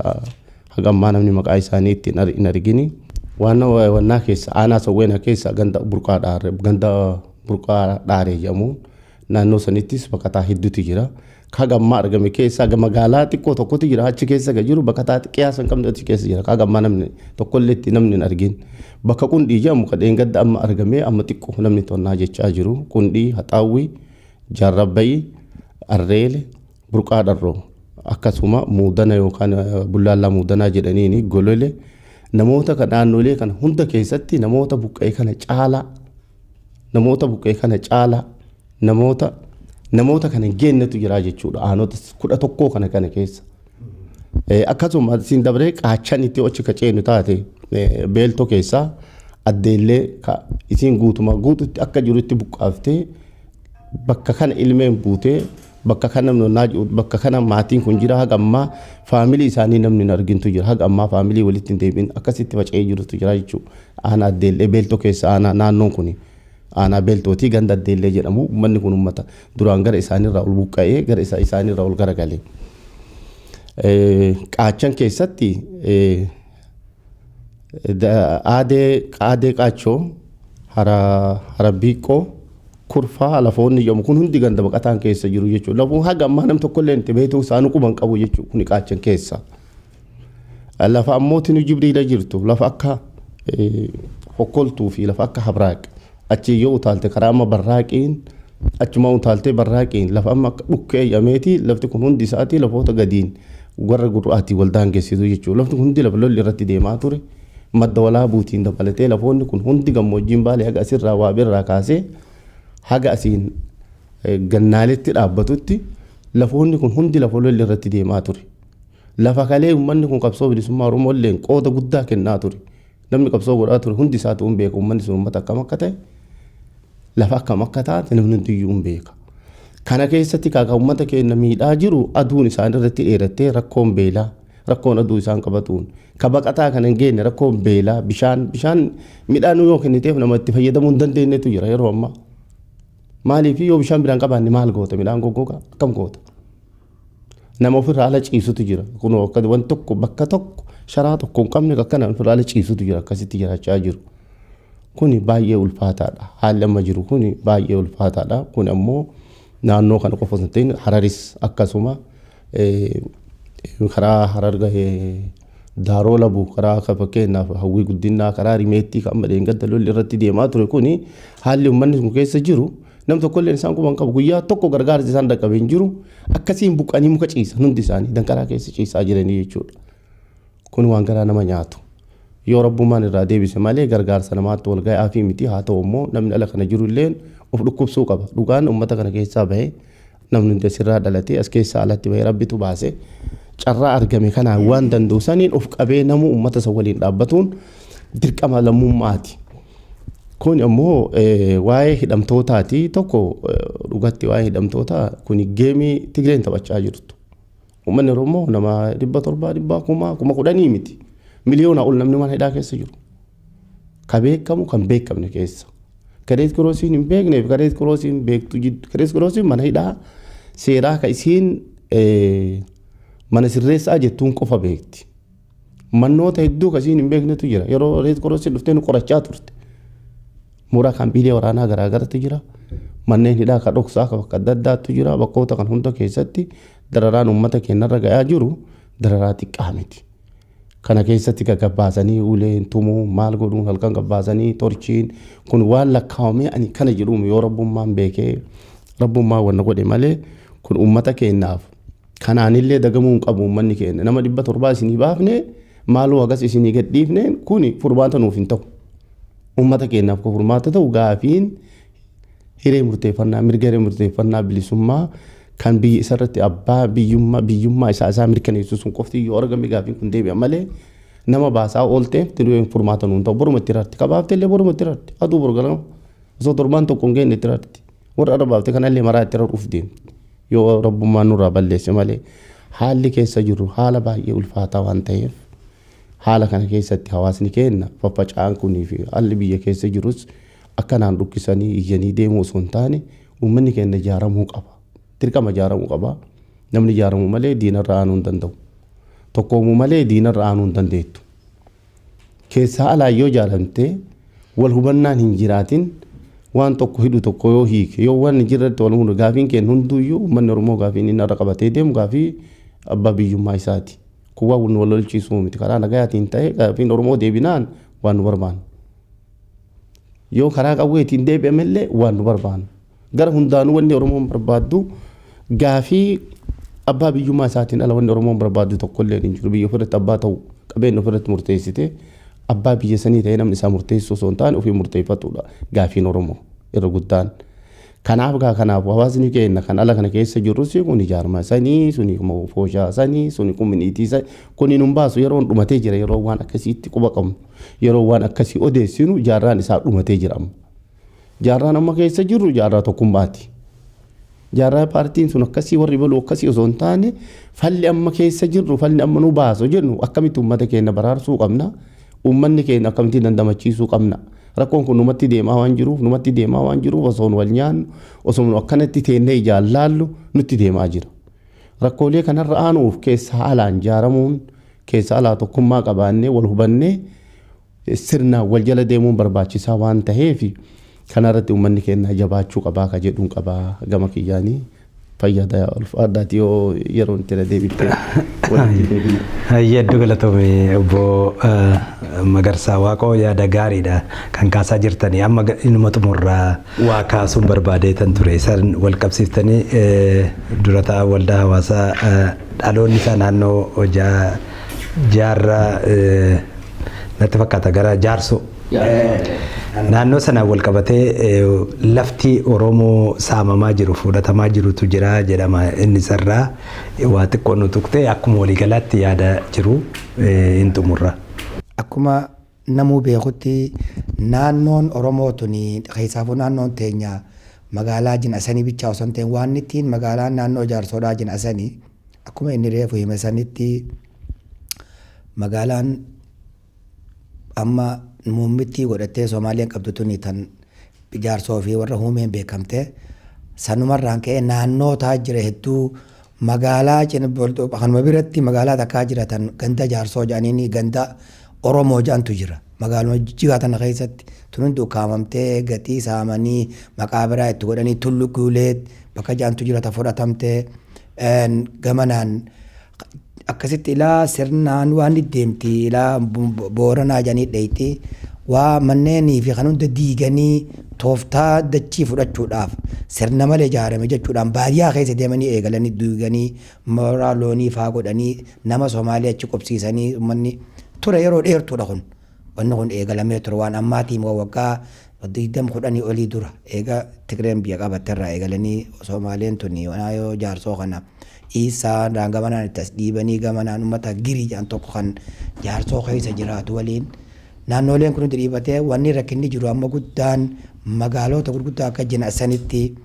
Speaker 5: haga ammaa namni maqaa isaanii ittiin hin argini. Waan keessa aanaa Sawweenaa keessa ganda burqaa dhaaree jedhamuun naannoo sanittis baqataa hedduutu jira. Haga ammaa argame keessa magaalaa xiqqoo tokkotu jira achi keessa jiru baqataa qiyaasa hin qabne achi keessa jira. Haga ammaa namni tokkollee itti namni hin argin. Bakka Qundii jedhamu kadheen gadda amma argamee amma xiqqoo namni tonnaa jechaa jiru. Qundii, Haxaawwii, Jaarrabbayii, Arreele, Burqaa Dharroo akkasuma Muudana yookaan Bullaallaa Muudanaa jedhaniini Golole namoota kan naannolee kana hunda keessatti namoota buqqee kana namoota kana geennetu jira jechuudha. Aanota 11 kana keessa. Akkasuma siin dabree Qaachanitti achi kaceenu taate beeltoo keessaa addeellee isiin guututti akka jirutti buqqaaftee bakka kana ilmeen buutee bakka kana maatiin kun jira haga ammaa faamilii isaanii namni hin argintu jira. Haga ammaa faamilii walitti hin deebiin akkasitti faca'ee jirutu jira jechuudha. Aanaa addeellee beeltoo keessa aanaa naannoon kuni. Aanaa beeltootii ganda addeellee jedhamu uummanni kun uummata duraan gara isaaniirraa ol buqqa'ee gara isaaniirraa ol garagalee. Qaachan keessatti aadee qaachoo harabbiiqqoo kurfaa lafoonni jedhamu kun hundi ganda baqataan keessa jiru jechuudha. Lafuun haga ammaa nam tokkollee itti beektuu isaanii quban qabu jechuudha kuni Qaachan keessa. Lafa ammootiin Jibriila jirtu lafa akka Hokkoltuu fi lafa akka Habraaq. Achi yoo utaalte karaa amma Barraaqiin achuma utaaltee Barraaqiin lafa amma dhukkee yameeti lafti kun hundi isaatii lafoota gadiin warra gurraatii wal daangessitu jechuudha. Lafti kun hundi lafa lolli irratti deemaa ture. Madda Walaabuutiin dabalatee lafoonni kun hundi gammoojjiin Baalee haga asirraa Waabirraa kaasee haga asiin gannaaletti dhaabbatutti lafoonni kun hundi lafa lolli irratti deemaa ture. Lafa kalee uummanni kun qabsoo bilisummaa Oromoo illeen qooda guddaa kennaa ture. Namni qabsoo godhaa ture hundi isaatu hin beeku uummanni sun uummata akkam akka ta'e lafa akkam akka taate namni hundiyyuu hin beeka. Kana keessatti kaakaa uummata keenya miidhaa jiru aduun isaan irratti dheerattee rakkoon beelaa rakkoon aduu isaan qabatuun ka baqataa kana hin geenye rakkoon beelaa bishaan midhaan yoo kenniteef nama itti fayyadamuu hin dandeenyetu jira yeroo ammaa. Maaliif yoo bishaan biraan qabaanne maal goota midhaan goggogaa akkam goota. nama ofirraa ala ciisutu jira. Kun akka waan tokko bakka tokko sharaa tokko hin qabne akkana ofirraa ala ciisutu jira akkasitti jiraachaa jiru. Kuni baay'ee ulfaataadha. Haalli amma jiru kuni baay'ee ulfaataadha. Kun ammoo naannoo kana qofa osoo hin ta'in Hararis akkasuma karaa Harar gahee Daaroo Labuu karaa akka fakkeenyaaf Hawwii Guddinaa karaa Rimeettii kan madeen gadda lolli irratti deemaa ture kuni haalli uummanni kun keessa jiru nam tokkollee isaan quban qabu guyyaa tokko gargaarsi isaan dhaqqabee hin jiru akkasiin buqqanii muka ciisan hundi isaanii danqaraa keessa ciisaa jiranii jechuudha. Kun waan garaa nama nyaatu. Yoo Rabbummaan irraa deebise malee gargaarsa namaatti wal ga'aa fi miti haa ta'u immoo namni ala kana jiru illee of dhukkubsuu qaba. Dhugaan uummata kana keessaa bahee namni hundi asirraa dhalatee as keessaa alatti bahee Rabbitu baase carraa argame kanaan waan danda'u saniin of qabee namuu uummata isa waliin dhaabbatuun dirqama lammummaati. Kun ammoo waa'ee hidhamtootaati tokko dhugatti waa'ee hidhamtootaa kun geemii Tigreen taphachaa jirtu. Uummanni Oromoo nama 700 10,000 miti. Miliyoona ol namni mana hidhaa keessa jiru. Ka beekamu kan beekamne keessa. Kadeet Kiroosiin hin beekneef Kadeet Kiroosiin beektu jiddu. Kadeet Kiroosiin mana hidhaa seeraa ka isiin mana sirreessaa jettuun qofa beekti. Mannoota hedduu ka isiin hin beeknetu jira. Yeroo Kadeet Kiroosiin dhuftee nu qorachaa turte. Mooraa kaampiilee waraanaa garaagaraatu jira. Manneen hidhaa ka dhoksaa ka bakka adda addaatu jira. Bakkoota kan hunda keessatti dararaan uummata keenyarra ga'aa jiru dararaa xiqqaa miti. Kana keessatti gaggabaasanii uleen tumuu maal godhuun halkan gabbaasanii torchiin kun waan lakkaa'amee ani kana jedhuun yoo Rabbummaan beekee Rabbummaan wanna godhe malee kun uummata keenyaaf kanaanillee dagamuu hin qabu uummanni keenya nama 700 isinii baafne maaloo agas isinii gadhiifne kun furmaata nuuf hin ta'u. Uummata keenyaaf ko furmaata ta'u gaafiin hiree murteeffannaa mirga hiree murteeffannaa bilisummaa kan biyya isarratti abbaa biyyummaa isaa mirkaneessu sun qofti yoo argame gaafiin kun deebi'a malee nama baasaa oolteef tiruu furmaata nuun ta'u boruma itti irratti qabaafte illee boruma itti irratti aduu borgalama osoo torbaan tokko hin geenye itti irratti warra arbaafte kanallee maraa itti irra dhuuf deemti yoo Rabbummaan nurraa balleesse malee haalli keessa jiru haala baay'ee ulfaataa waan ta'eef haala kana keessatti hawaasni keenya faffaca'aan kunii fi haalli biyya keessa jirus akkanaan dhukkisanii iyyanii deemuu osoo hin taane uummanni keenya ijaaramuu qaba. Dirqama ijaaramuu qaba. Namni ijaaramuu malee diinarra aanuu hin danda'u. Tokkoomuu malee diinarra aanuu hin dandeettu. Keessaa alaa yoo ijaaramte wal hubannaan hin jiraatin waan tokko hidhu tokko yoo hiike yoo waan jirratti wal hunda gaafiin keenya hunduuyyuu uummanni Oromoo gaafiin inni irra qabatee deemu gaafii abbaa biyyummaa isaati. Kun waan wal lolchiisuu miti karaa nagayaatiin ta'e gaafiin Oromoo deebinaan waan nu barbaannu. Yoo karaa qawweetiin deebi'amellee waan nu barbaannu. Gara hundaanuu wanni Oromoon barbaaddu gaafii abbaa biyyummaa isaatiin ala wanni Oromoon barbaaddu tokkollee hin jiru. Biyya ofirratti abbaa ta'u qabeenya ofirratti murteessite abbaa biyya sanii ta'ee namni isaa murteessu osoo hin taane ofii murteeffatudha gaafiin Oromoo irra guddaan. Kanaaf hawaasni keenya kan ala kana keessa jirrus kun ijaarama sanii suni fooshaa sanii suni kuminiitii sanii kuni nun baasu yeroo dhumatee jira yeroo waan akkasiitti quba qabnu yeroo waan akkasii odeessinu jaarraan isaa dhumatee jira amma. Jaarraan amma keessa jirru jaarraa tokkummaati. Jaarraa paartiin sun akkasii warri baluu akkasii osoo hin taane falli amma keessa jirru falli amma nu baasu jennu akkamitti uummata keenya baraarsuu qabna. Uummanni keenya akkamitti dandamachiisuu qabna. Rakkoon kun numatti deemaa waan jiruuf osoo wal nyaannu osoo akkanatti teennee ijaan laallu nutti deemaa jira. Rakkoolee kanarra aanuuf keessa alaan ijaaramuun keessa alaa tokkummaa qabaannee wal hubannee sirnaan wal jala deemuun barbaachisaa waan ta'eef kanarratti uummanni keenya jabaachuu qabaa ka jedhuun qabaa gama kiyyaanii fayyada ulfaadhaati yoo yeroo itti deebiftee
Speaker 1: Hedduu galatoome obbo Magarsaa Waaqoo yaada gaariidha kan kaasaa jirtanii amma inuma xumurraa waa kaasuun barbaadeetan ture isaan wal qabsiiftanii durataa waldaa hawaasaa dhaloonni isaa naannoo jaarraa natti fakkaata gara jaarsoo naannoo sana wal qabatee lafti Oromoo saamamaa jiru fudhatamaa jirutu jira jedhama inni sarraa waa xiqqoo nu tuqte akkuma waliigalaatti yaada jiru hin xumurra.
Speaker 3: Akkuma namuu beekutti naannoon Oromoo tuni keessaafuu naannoon teenya magaalaa Jinasanii bichaa osoo hin ta'in waan ittiin magaalaan naannoo Jaarsoodhaa Jinasanii akkuma inni reefu hime sanitti magaalaan amma muummittii godhattee Soomaaliyaan qabdu tuni tan Jaarsoo fi warra Huumeen beekamte sanumarraan ka'ee naannoo taa jira hedduu magaalaa Cinboltoo kanuma biratti magaalaa takkaa jiratan ganda Jaarsoo jedhanii ganda Oromoo jedhantu jira. Magaaluma Jijjigaa tana keessatti tunuun ukkaamamtee gatii saamanii maqaa biraa itti godhanii Tullu Guuleet bakka jedhantu jira ta fudhatamtee gamanaan akkasitti ilaa sirnaan waan deemti ilaa Booranaa jedhanii dheeytii waa manneenii fi kan hunda diiganii tooftaa dachii fudhachuudhaaf sirna malee ijaarame jechuudhaan baadiyyaa keessa deemanii eegalanii diiganii mooraa loonii faa godhanii nama Somaalee achi qubsiisanii uummanni ture yeroo dheertuudha kun. Wanni kun eegalamee ture waan ammaatii moo waggaa 20 olii dura eega Tigreen biyya qabatterraa eegalanii Somaaleen tuni yoo Jaarsoo kana Isaa gamanaan itti as dhiibanii gamanaan uummata girii jedhan tokko kan Jaarsoo keessa jiraatu waliin naannoleen kun dhiibatee wanni rakkinni jiru amma guddaan magaalota gurguddaa akka Jinasanitti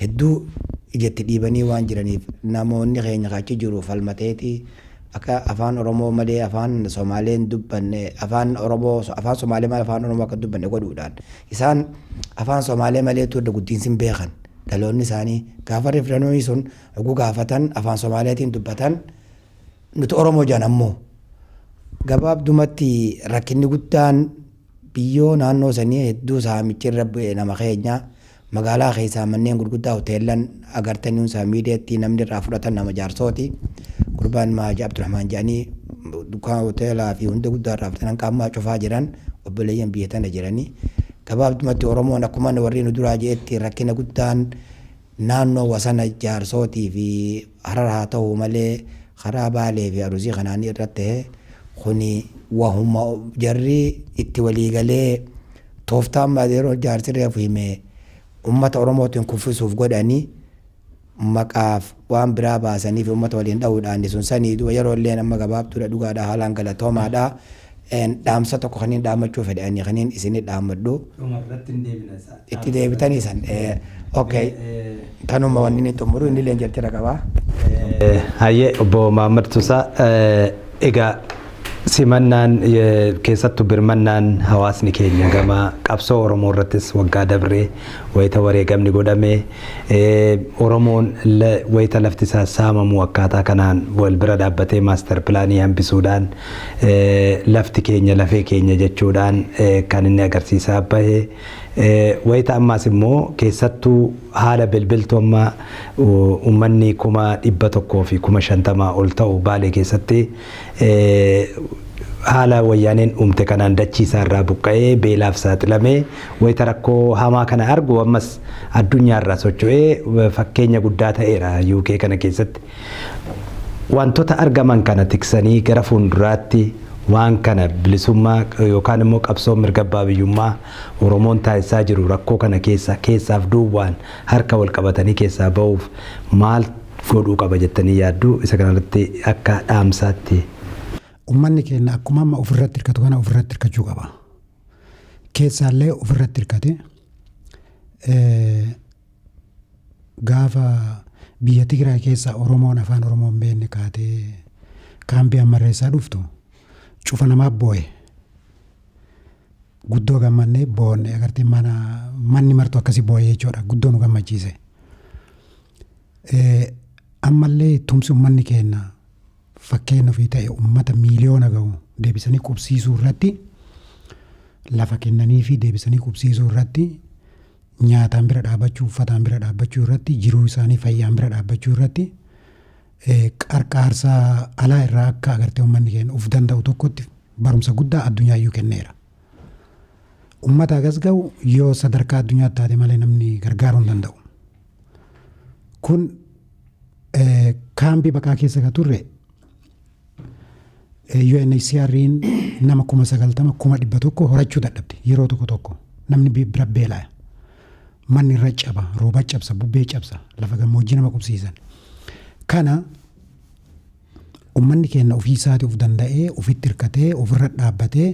Speaker 3: hedduu ijatti dhiibanii waan jiraniif namoonni keenya achi jiru falmateeti akka afaan Oromoo malee afaan Somaaleen dubbanne afaan Oromoo afaan Somaalee malee afaan Oromoo akka dubbanne godhuudhaan isaan afaan Somaalee malee turre guddinsin beekan dhaloonni isaanii gaafa referenduumii sun oguu gaafatan afaan Somaaleetiin dubbatan nuti Oromoo jedhan ammoo gabaabdumatti rakkinni guddaan biyyoo naannoo sanii hedduu saamichi irra bu'e nama keenya magaalaa keessaa manneen gurguddaa hoteelan agartanii isaa miidiyaatti namni irraa fudhatan nama Jaarsooti gurbaan Maaji Abdurrahmaan jedhanii dukkaan hoteelaa fi hunda guddaa irraa fudhatan qaamaa cufaa jiran obboleeyyan biyya tana jiranii gabaabdumatti Oromoon akkuma warri nu duraa jeetti rakkina guddaan naannoo wasana Jaarsootii fi Harar haa ta'u malee karaa Baalee fi Arusii kanaan irratti kuni wahuma jarri itti waliigalee tooftaan maadeeroo Jaarsirreef himee ummata Oromootiin kuffisuuf godhanii maqaaf waan biraa baasanii fi ummata waliin dha'uudhaan sun sanii yeroo illee amma gabaabtuudha dhugaadhaa haalaan galatoomaadhaa. Dhaamsa tokko kaniin dhaamachuu fedhanii kaniin isinii dhaamadhu itti deebitanii san okay kanuma wanni inni xumuru inni leen jirtira qabaa.
Speaker 1: Hayyee obbo Mahammad Tuusaa egaa simannaan keessattuu birmannaan hawaasni keenya gama qabsoo Oromoo irrattis waggaa dabree wayita wareegamni godhame Oromoon wayita lafti isaa saamamuu akkaataa kanaan wal bira dhaabbatee maaster pilaanii hambisuudhaan lafti keenya lafee keenya jechuudhaan kan inni agarsiisaa bahe wayita ammaas immoo keessattuu haala bilbiltummaa uummanni 100,000 fi 50,000 ol ta'u Baalee keessatti haala wayyaaneen uumte kanaan dachiisaa irraa buqqa'ee beelaaf saaxilamee wayita rakkoo hamaa kana argu ammas addunyaa irraa socho'ee fakkeenya guddaa ta'eera UK kana keessatti wantoota argaman kana tiksanii gara fuulduraatti waan kana bilisummaa yookaan immoo qabsoo mirga abbaa biyyummaa Oromoon taasisaa jiru rakkoo kana keessaaf duubaan harka wal qabatanii keessaa ba'uuf maal godhuu qaba jettanii yaaddu isa kanarratti akka dhaamsaatti.
Speaker 2: Uummanni keenya akkuma amma ofirratti hirkatu kana ofirratti hirkachuu qaba. Keessaallee ofirratti hirkate gaafa biyya Tigraay keessa Oromoon afaan Oromoo hin beekne kaatee kaambii ammarreessaa dhuftu cufa namaa boo'e. Guddoo gammannee boonne agartee manni martu akkasii boo'ee jechuudha. Guddoo nu gammachiise. Ammallee tumsi uummanni keenya fakkeenya ofii ta'e uummata miiliyoona ga'u deebisanii qubsiisuu irratti lafa kennanii fi deebisanii qubsiisuu irratti nyaataan bira dhaabbachuu uffataan bira dhaabbachuu irratti jiruu isaanii fayyaan bira dhaabbachuu irratti qarqaarsa alaa irraa akka agartee uummanni keenya of danda'u tokkotti barumsa guddaa addunyaa kenneera. Uummata agas ga'u yoo sadarkaa addunyaatti taate malee namni gargaaruu hin danda'u. Kun kaambii baqaa keessa ka turre UNHCR'n nama 90,000 100,000 horachuu dadhabde yeroo tokko namni bira beelaa manni irra caba rooba cabsa bubbee cabsa lafa gammoojjii nama qubsiisan kana uummanni keenya ofii isaatii of danda'ee ofitti hirkatee ofirra dhaabbatee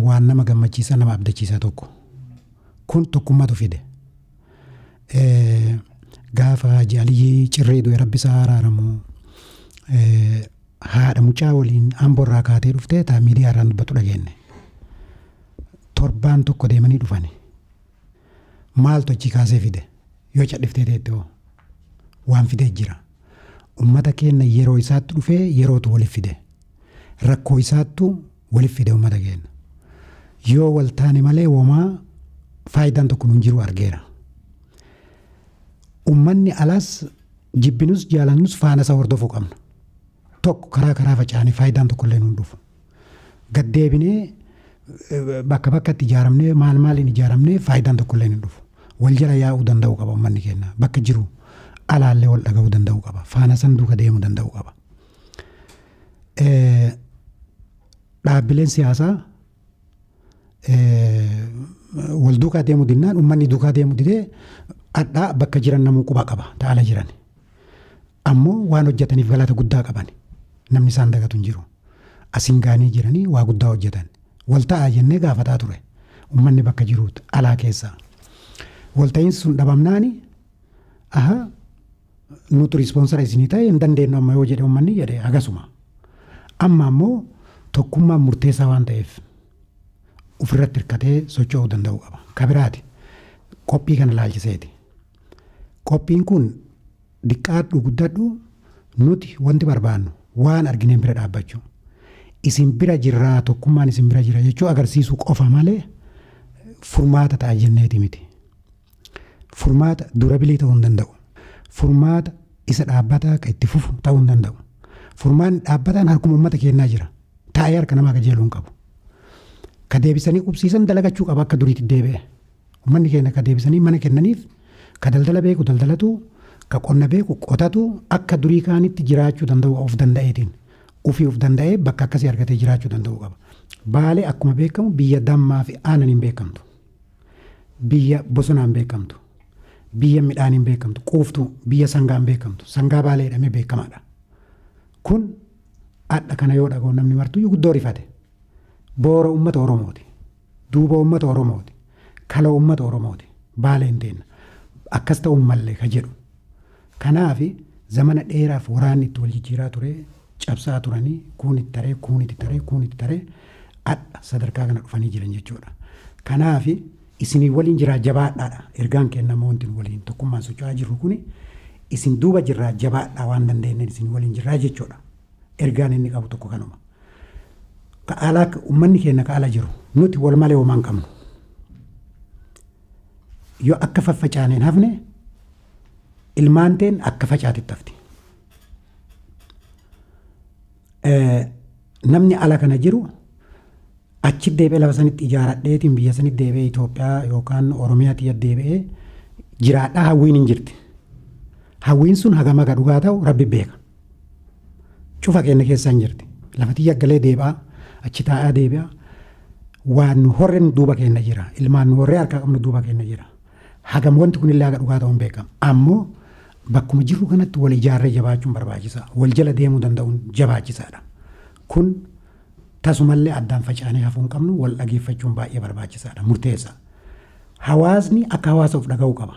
Speaker 2: waan nama gammachiisa nama abdachiisa tokko kun tokkummaatu fide gaafa jaaliyyi cirree du'e rabbisaa araaramu haadha mucaa waliin amborraa kaatee dhuftee taa miidiyaa irraan dubbatu dhageenne torbaan tokko deemanii dhufani maaltu achi kaasee fide yoo cadhiftee teettoo waan fidee jira ummata keenya yeroo isaatti dhufee yerootu waliif fide. Rakkoo isaattu waliif fide ummata keenya. Yoo wal taane malee womaa faayidaan tokko nun jiru argeera. Ummanni alaas jibbinus jaalannus faana isa hordofuu qabna. Tokko karaa facaanii faayidaan tokko illee nun dhufu. Gaddeebinee bakka bakkatti ijaaramnee maaliin ijaaramnee faayidaan tokko illee nun dhufu. Wal jala yaa'uu danda'u qaba ummanni keenya. Bakka jiru alaallee wal dhaga'uu danda'u qaba. Faana san duuka deemuu danda'u qaba. Dhaabbileen siyaasaa wal duukaa deemuu dinnaan ummanni duukaa deemuu didee addaa bakka jiran namuu quba qaba ta'ala jiran. Ammoo waan hojjetaniif galata guddaa qaban. Namni isaan dagatu hin jiru. Asiin gaanii jiranii waa guddaa hojjetan. Wal ta'aa jennee gaafataa ture. Ummanni bakka jiruuti alaa keessaa. Walta'iinsi sun dhabamnaani nuti rispoonsara isinii ta'e hin dandeenyu amma yoo jedhe ummanni jedhe agasuma. Amma ammoo tokkummaan murteessaa waan ta'eef ofirratti hirkatee socho'uu danda'u qaba. Kabiraati qophii kana laalchiseeti. Qophiin kun diqqaadhu guddadhu nuti wanti barbaannu waan argineen bira dhaabbachuu. Isin bira jirraa tokkummaan isin bira jira jechuu agarsiisuu qofa malee furmaata ta'a jenneeti miti. Furmaata durabilii ta'uu hin danda'u. Furmaata isa dhaabbataa kan itti fufu ta'uu hin danda'u. Furmaanni dhaabbataan harkuma uummata keenyaa jira. Taa'ee harka namaa qajeeluu hin qabu. Ka deebisanii qubsiisan dalagachuu qaba akka duriitti deebi'e. Uummanni keenya ka deebisanii mana kennaniif ka daldala beeku daldalatu ka qonna beeku qotatu akka durii kaanitti jiraachuu danda'u of danda'eetiin. Ofii of danda'ee bakka akkasii argatee jiraachuu danda'u qaba. Baalee akkuma beekamu biyya dammaa fi aanan hin beekamtu. Biyya bosonaan beekamtu. Biyya midhaaniin beekamtu. Quuftuu biyya sangaan beekamtu. Sangaa Baalee jedhamee beekamaadha. Kun adda kana yoo dhaga'u namni martuu guddoo rifate. Boora uummata Oromooti. Duuba uummata Oromooti. Kala uummata Oromooti. Baaleen teenna. Akkas ta'uun mallee ka jedhu. Kanaaf zamana dheeraaf waraanni itti wal jijjiiraa ture. Cabsaa turanii kun itti taree adda sadarkaa kana dhufanii jiran jechuudha. Kanaaf isinii waliin jiraa jabaadhaadha. Ergaan kennamu wanti waliin tokkummaan socho'aa jirru kuni isin duuba jirraa jabaadhaa waan dandeenyeen isin waliin jirraa jechuudha. Ergaan inni qabu tokko kanuma. Ka'aalaa uummanni keenya ka'ala jiru nuti wal malee homaan qabnu. Yoo akka faffacaaneen hafne ilmaanteen akka facaatitti hafti. Namni ala kana jiru achi deebi'ee lafa sanitti ijaaradheetiin biyya sanitti deebi'ee Itoophiyaa yookaan Oromiyaatti deebi'ee jiraadhaa hawwiin hin jirti. Hawwiin sun hagama akka dhugaa ta'u rabbi beeka. Cufa keenya keessa hin jirti. Lafatti yaggalee deebi'aa achi taa'aa deebi'aa waan nu horren duuba keenya jira. Ilmaan nu horree harkaa qabnu duuba keenya jira. Hagam wanti kunillee akka dhugaa ta'u hin beekamu. Ammoo bakkuma jirru kanatti wal ijaarree jabaachuun barbaachisaa. Wal jala deemuu danda'uun jabaachisaadha. Kun tasumallee addaan facaanee hafuu hin qabnu wal dhageeffachuun baay'ee barbaachisaadha. Murteessa. Hawaasni akka hawaasa of dhaga'uu qaba.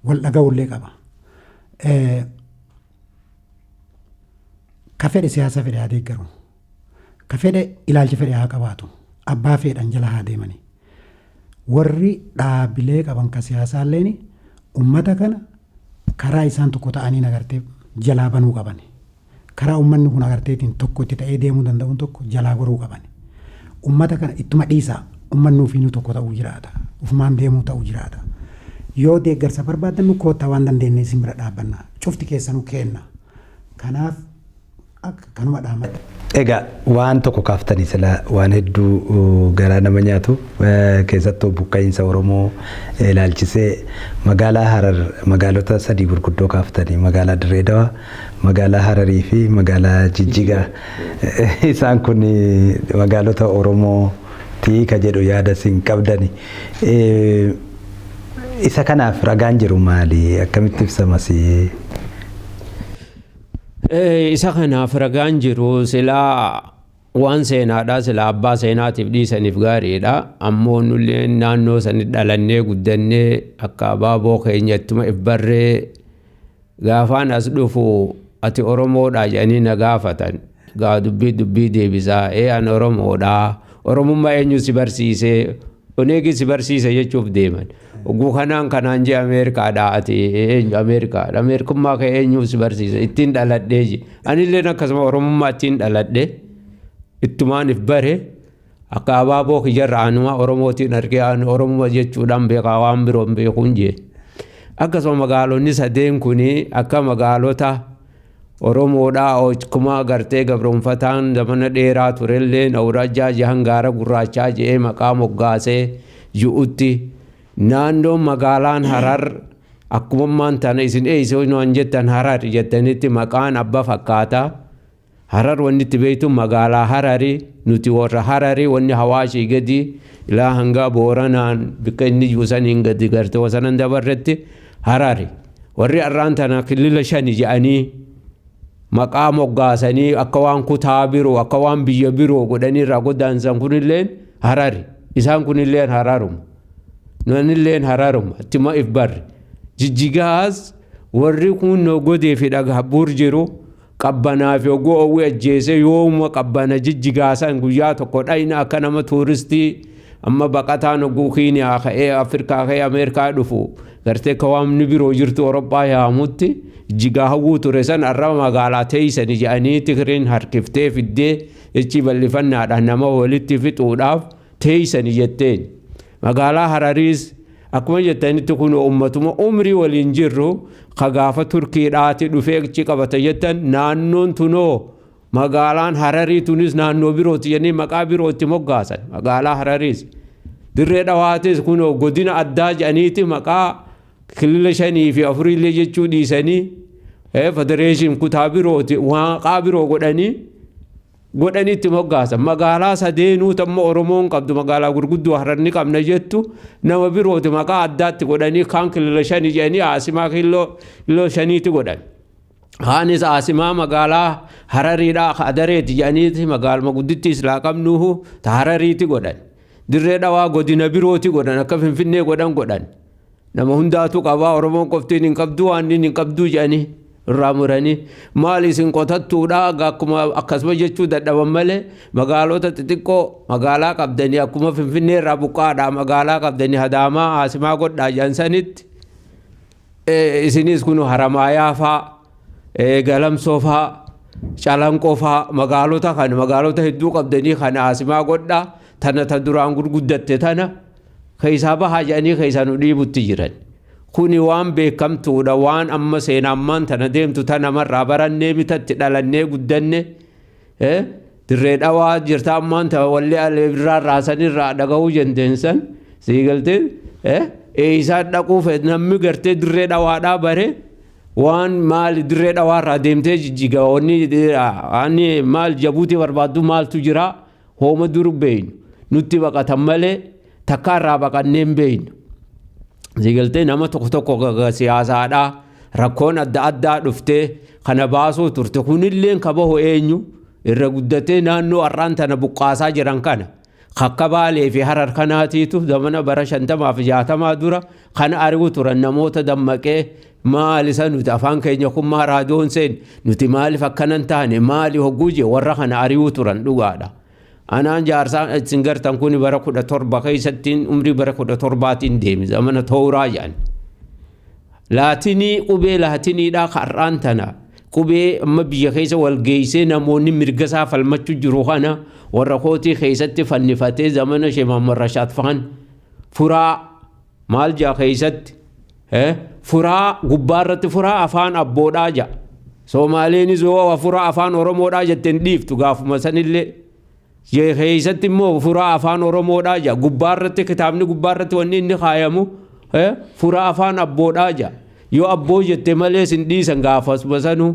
Speaker 2: Wal dhaga'ullee qaba. Ka fedhe siyaasa fedhe haa deeggaru. Ka fedhe ilaalcha fedhe haa qabaatu. Abbaa fedhan jala haa deemani. Warri dhaabbilee qaban ka siyaasaalleen uummata kana karaa isaan tokko ta'anii agartee jalaa banuu qaban. Karaa uummanni kun agarteetiin tokko itti ta'ee deemuu danda'uun tokko jalaa goruu qaban. Uummata kana ittuma dhiisaa uummanni ofiinuu tokko ta'uu jiraata. Ufumaan deemuu ta'uu jiraata. Yoo deeggarsa barbaadan nu koottaa waan dandeenye isin bira dhaabbanna. Cufti keessanuu kenna. Kanaaf kanuma dhaamadha.
Speaker 1: Egaa waan tokko kaaftanii sila waan hedduu garaa nama nyaatu keessattuu buqqa'iinsa Oromoo ilaalchisee magaalaa Harar magaalota sadii gurguddoo kaaftanii magaalaa Dirree Dawaa magaalaa Hararii fi magaalaa Jijjigaa isaan kun magaalota Oromooti ka jedhu yaada isin qabdani. Isa kanaaf ragaan jiru maali? Akkamitti ibsamas?
Speaker 4: Isa kanaaf ragaan jiru silaa waan seenaadhaa silaa abbaa seenaatiif dhiisaniif gaariidha. Ammoo nullee naannoo sani dhalannee guddannee akka abaaboo keenyattuma if barree gaafaan as dhufu ati Oromoodhaa jedhanii na gaafatan. Gaa dubbii deebisaa an Oromoodhaa. Oromummaa eenyu si barsiisee oneegis barsiisa jechuuf deeman. Oguu kanaan jee Ameerikaadhaa ati Ameerikaadha. Ameerikummaa ka'e eenyuus barsiisa ittiin dhaladhee je. Anillee akkasuma Oromummaa ittiin dhaladhee ittumaan if bare akka abaaboo kiyyarra anuma Oromootiin argee Oromuma jechuudhaan beekaa waan biroon beekuun jee. Akkasuma magaalonni sadeen kuni akka magaalota Oromoodhaa akkuma gartee gabroonfataan zamana dheeraa turellee Awurajjaa Hangaara Gurraachaa jee maqaa moggaasee ju'utti naannoon magaalaan Harar akkuma maantana isin eeysoon waan jettan Harar jettanitti maqaan abba fakkaataa. Harar wanni itti beektu magaalaa Hararii nuti warra Hararii wanni Hawaashii gadi ilaa hanga Booranaan bikka inni juusaniin gadi gartee wasanan dabarretti Harari. Warri arraan tana kilila 5 jedhanii maqaa moggaasanii akka waan kutaa biroo akka waan biyya biroo godhanii irraa godaansan kunilleen Harari. Isaan kunilleen Hararuma. Nunilleen Hararuma. Ittima if barri. Jijjigaas warri kun godee fi dhagaabur jiru. Qabbanaaf yogoo owwee ajjeese yooma qabbana jijjigaasan guyyaa tokko dhayna akka nama tuuristii amma baqataan oguu Kiiniyaa ka'ee Afrikaa ka'ee Ameerikaa dhufu gartee kawaamni biroo jirtu Awurooppaa yaamutti jijjigaa hawwuu ture san arraba magaalaa teeysani jedhanii Tikiriin harkiftee fiddee jechi bal'ifannaadhaan nama walitti fixuudhaaf teeysani jetteen. Magaalaa Harariis akkuma jettanitti kun ummatuma umrii waliin jirru kagaafa Turkiidhaati dhufee achi qabata jettan naannoon tunoo magaalaan Hararii tunis naannoo birooti jennee maqaa birootti moggaasan magaalaa Harariis. Dirree Dhawaatis kun godina addaa jedhaniiti maqaa kilila 5 fi 4 illee jechuu dhiisanii federeeshin kutaa birooti maqaa biroo godhaniitti moggaasan. Magaalaa sadeenuu tamma Oromoon qabdu magaalaa gurguddoo Hararni qabna jettu nama birooti maqaa addaatti godhanii kaan kilila 5 jedhanii Aasimaa kiloo 5tti godhan. Haanis Aasimaa magaalaa Harariidhaa Hadareeti jedhaniiti magaaluma gudditti islaa qabnuuhu ta Harariitti godhan. Dirree Dhawaa godina birooti godhan akka Finfinnee godhan. Nama hundaatu qabaa Oromoon qoftiin hin qabdu waan hin qabdu jedhanii irraa muranii maali isin qotattuudha akkuma akkasuma jechuu dadhaban malee magaalota xixiqqoo magaalaa qabdanii akkuma Finfinnee irraa buqqaadhaa magaalaa qabdanii Hadaamaa Aasimaa godhaa jansanitti isinis kun Haramaayaa fa'aa Galamsoo fa'aa Calanqoo fa'aa magaalota hedduu qabdanii kana Aasimaa godhaa tana ta duraan gurguddatte tana keessaa bahaa jedhanii keessaa nu dhiibutti jiran. Kuni waan beekamtuudha waan amma seenammaan tana deemtu tana marraa barannee bitatti dhalannee guddanne dirree Dhawaa jirta ammaan ta wallee aleebirraa raasanirraa dhagahuu jendeensan siigaltee isaan dhaquu fedhe namni gartee dirree Dhawaadhaa bare waan maal dirree Dhawaarraa deemtee jijjiga wanni maal Jabuutii barbaaddu maaltu jira hooma dur beeynu nutti baqatan malee takkaarraa baqanneen beeynu. Siigaltee nama tokko siyaasaadhaa rakkoon adda addaa dhuftee kana baasuu turte kunilleen kabahu eenyu irra guddatee naannoo arraan tana buqqaasaa jiran kana akka Baalee fi Harar kanaatiitu zamana bara 50 fi 60 dura kana ari'u turan namoota dammaqee maal isa nuti afaan keenya kummaa raadiyoon seen nuti maaliif akkanan taane maali hogguje warra kana ari'u turan dhugaadha. Anaan jaarsaa isin gartan kun bara 17 keessattiin umrii bara 17tiin deemi zamana Tooraa jedhan. Laatinii qubee laatiniidhaa karraan tana qubee amma biyya keessa wal geessee namoonni mirgasaa falmachuu jiru kana warra kootii keessatti fannifatee zamana Sheemamman Rashaad fa'an furaa maal jaa keessatti furaa gubbaarratti furaa afaan abboodhaa jaa. Soomaaleenis yoo furaa afaan Oromoodhaa jetteen dhiiftu gaafuma sanillee. Keessatti immoo furaa afaan Oromoodhaa jaa gubbaarratti kitaabni gubbaarratti wanni inni kaayamu furaa afaan abboodhaa jaa yoo abboo jette malee sin dhiisan gaafasuma sanuu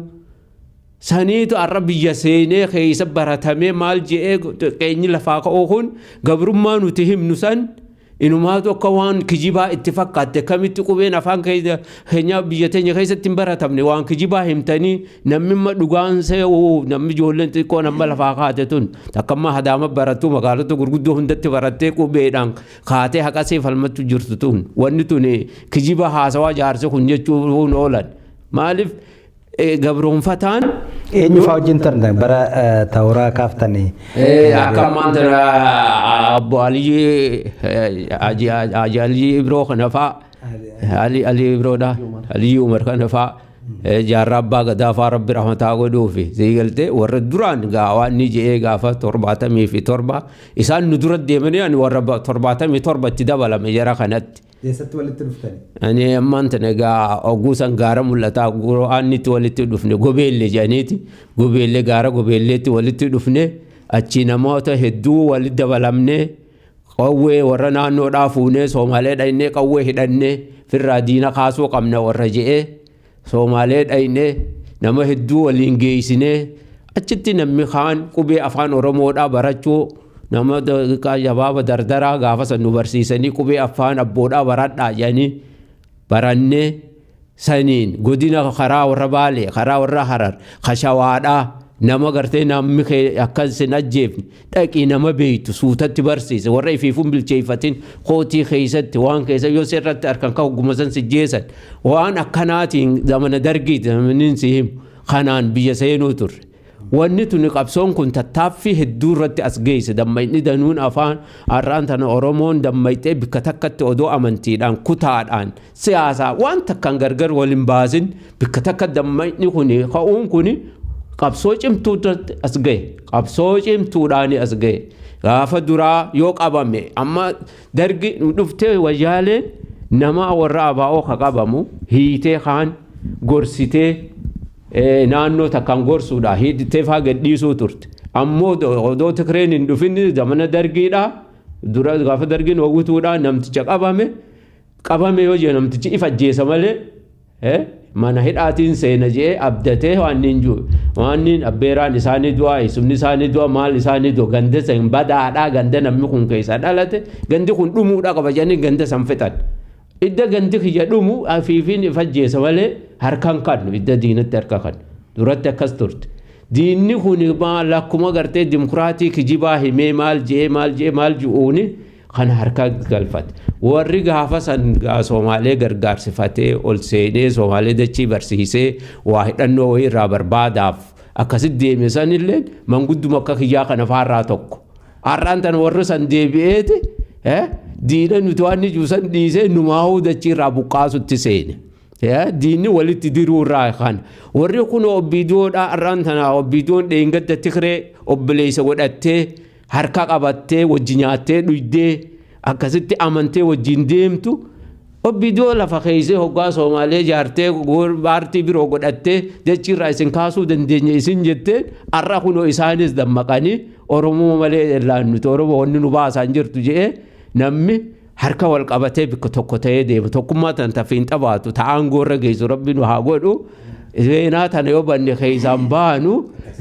Speaker 4: saniitu arra biyya seenee keessa baratamee maal je'ee qeenyi lafaa ka'uu kun gabrummaa nuti himnu san inumaatu akka waan kijibaa itti fakkaatte kamitti qubeen afaan keenya biyya teenya keessatti hin baratamne waan kijibaa himtanii namni dhugaan se'uu namni ijoolleen xiqqoo nama lafaa kaate tun takkammaa Hadaama barattuu magaalota gurguddoo hundatti barattee qubeedhaan kaatee haqasee falmachuu jirtu tun wanni tun kijibaa haasawaa jaarse kun jechuun oolan maaliif gabroonfataan
Speaker 1: eenyu fa'aa wajjin turtan bara tawraa kaaftanii?
Speaker 4: Akka ammaan tana Abbo Alii Ibroo kana fa'aa Ali Ibroodha Ali Umar kana fa'aa jaarraa abbaa gadaa fa'aa rabbi rahmataa godhuufi siigaltee warra duraan waan ni je'ee gaafa 77 isaan nu dura deemanii ani warra 77 itti dabalame jara kanatti.
Speaker 1: Eessatti walitti dhuftani?
Speaker 4: Ani ammaan tana egaa ogguusan gaara mul'ataa aanni itti walitti dhufne gobeellee jedhaniiti gobeellee gaara gobeelleetti walitti dhufne achi namoota hedduu walitti dabalamne qawwee warra naannoodhaa fuunee Somaalee dhaynee qawwee hidhannee firraa diina kaasuu qabna warra je'ee Somaalee dhaynee nama hedduu waliin geessinee achitti namni kaan qubee afaan Oromoodhaa barachuu nama jabaaba dardaraa gaafa san nu barsiisanii qubee afaan abboodhaa baradhaa jedhanii barannee saniin godina karaa warra Baalee karaa warra Harar Kashawaadhaa nama gartee namni akkas hin ajjeefne dhaqii nama beeytu suutatti barsiise warra ifiifuun bilcheeffatin kootii keessatti waan keessa yoo sirratti harkan ka hoggumasan sijjeessan waan akkanaatiin zamana dargiiti namni si himu kanaan biyya seenuu turre. Wanni tuni qabsoon kun tattaaffii hedduu irratti as geesse dammayni danuun afaan har'aan tana Oromoon dammaytee bikka takkatti odoo amantiidhaan kutaadhaan siyaasaa waan takkaan gargar waliin baasin bikka takka dammayni kuni ka'uun kuni qabsoo cimtuutti as gahe qabsoo cimtuudhaan as gahe gaafa duraa yoo qabame amma dargi dhuftee wayyaaleen nama warra abaa'oo ka qabamu hiitee kaan gorsitee naannoo takkaan gorsuudha hiitee faa gadhiisuu turte ammoo odoo Tigreen hin dhufin zamana dargiidha dura gaafa dargiin hawwituudha namticha qabame yoo jee namtichi ifa ajjeesa malee mana hidhaatiin seena jee abdatee waan abbeeraan isaanii du'a isumni isaanii du'a maal isaanii du'a ganda san badaadhaa ganda namni kun keessa dhalate gandi kun dhumuudha qaba jedhanii ganda san fixan idda gandi kiyya dhumu afiifiin ifa ajjeesa malee harkaan kan idda diinatti harka kan duratti akkas turte diinni kun maal akkuma gartee dimokiraatii kijibaa himee maal je'uuni kan harka galfate warri gaafa san Somaalee gargaarsifatee ol seenee Somaalee dachii barsiisee waa hidhannoo wayii irraa barbaadaaf akkasitti deeme sanillee mangudduma akka kiyyaa kana faarraa tokko har'aan tan warri san deebi'eeti diina nuti waan ijuusan dhiisee numaahuu dachii irraa buqqaasutti seene diinni walitti diruu irraa kan warri kun obbiidoodhaa har'aan tana obbiidoon dheengadda Tigree obboleessa godhattee harka qabattee wajji nyaattee dhuydee akkasitti amantee wajjin deemtu obbiidoo lafa keessee hoggaa Somaalee jaartee baartii biroo godhattee dachii irraa isin kaasuu dandeenya isin jetteen har'a kunoo isaanis dammaqanii Oromoo malee laannuti Oromoo wanni nu baasaan jirtu jedhee namni harka wal qabatee bikka tokko ta'ee deema tokkummaa tan tafiin xabaatu ta'aan goorra geessu rabbi nu haa godhu seenaa tana yoo banne keessaan baanu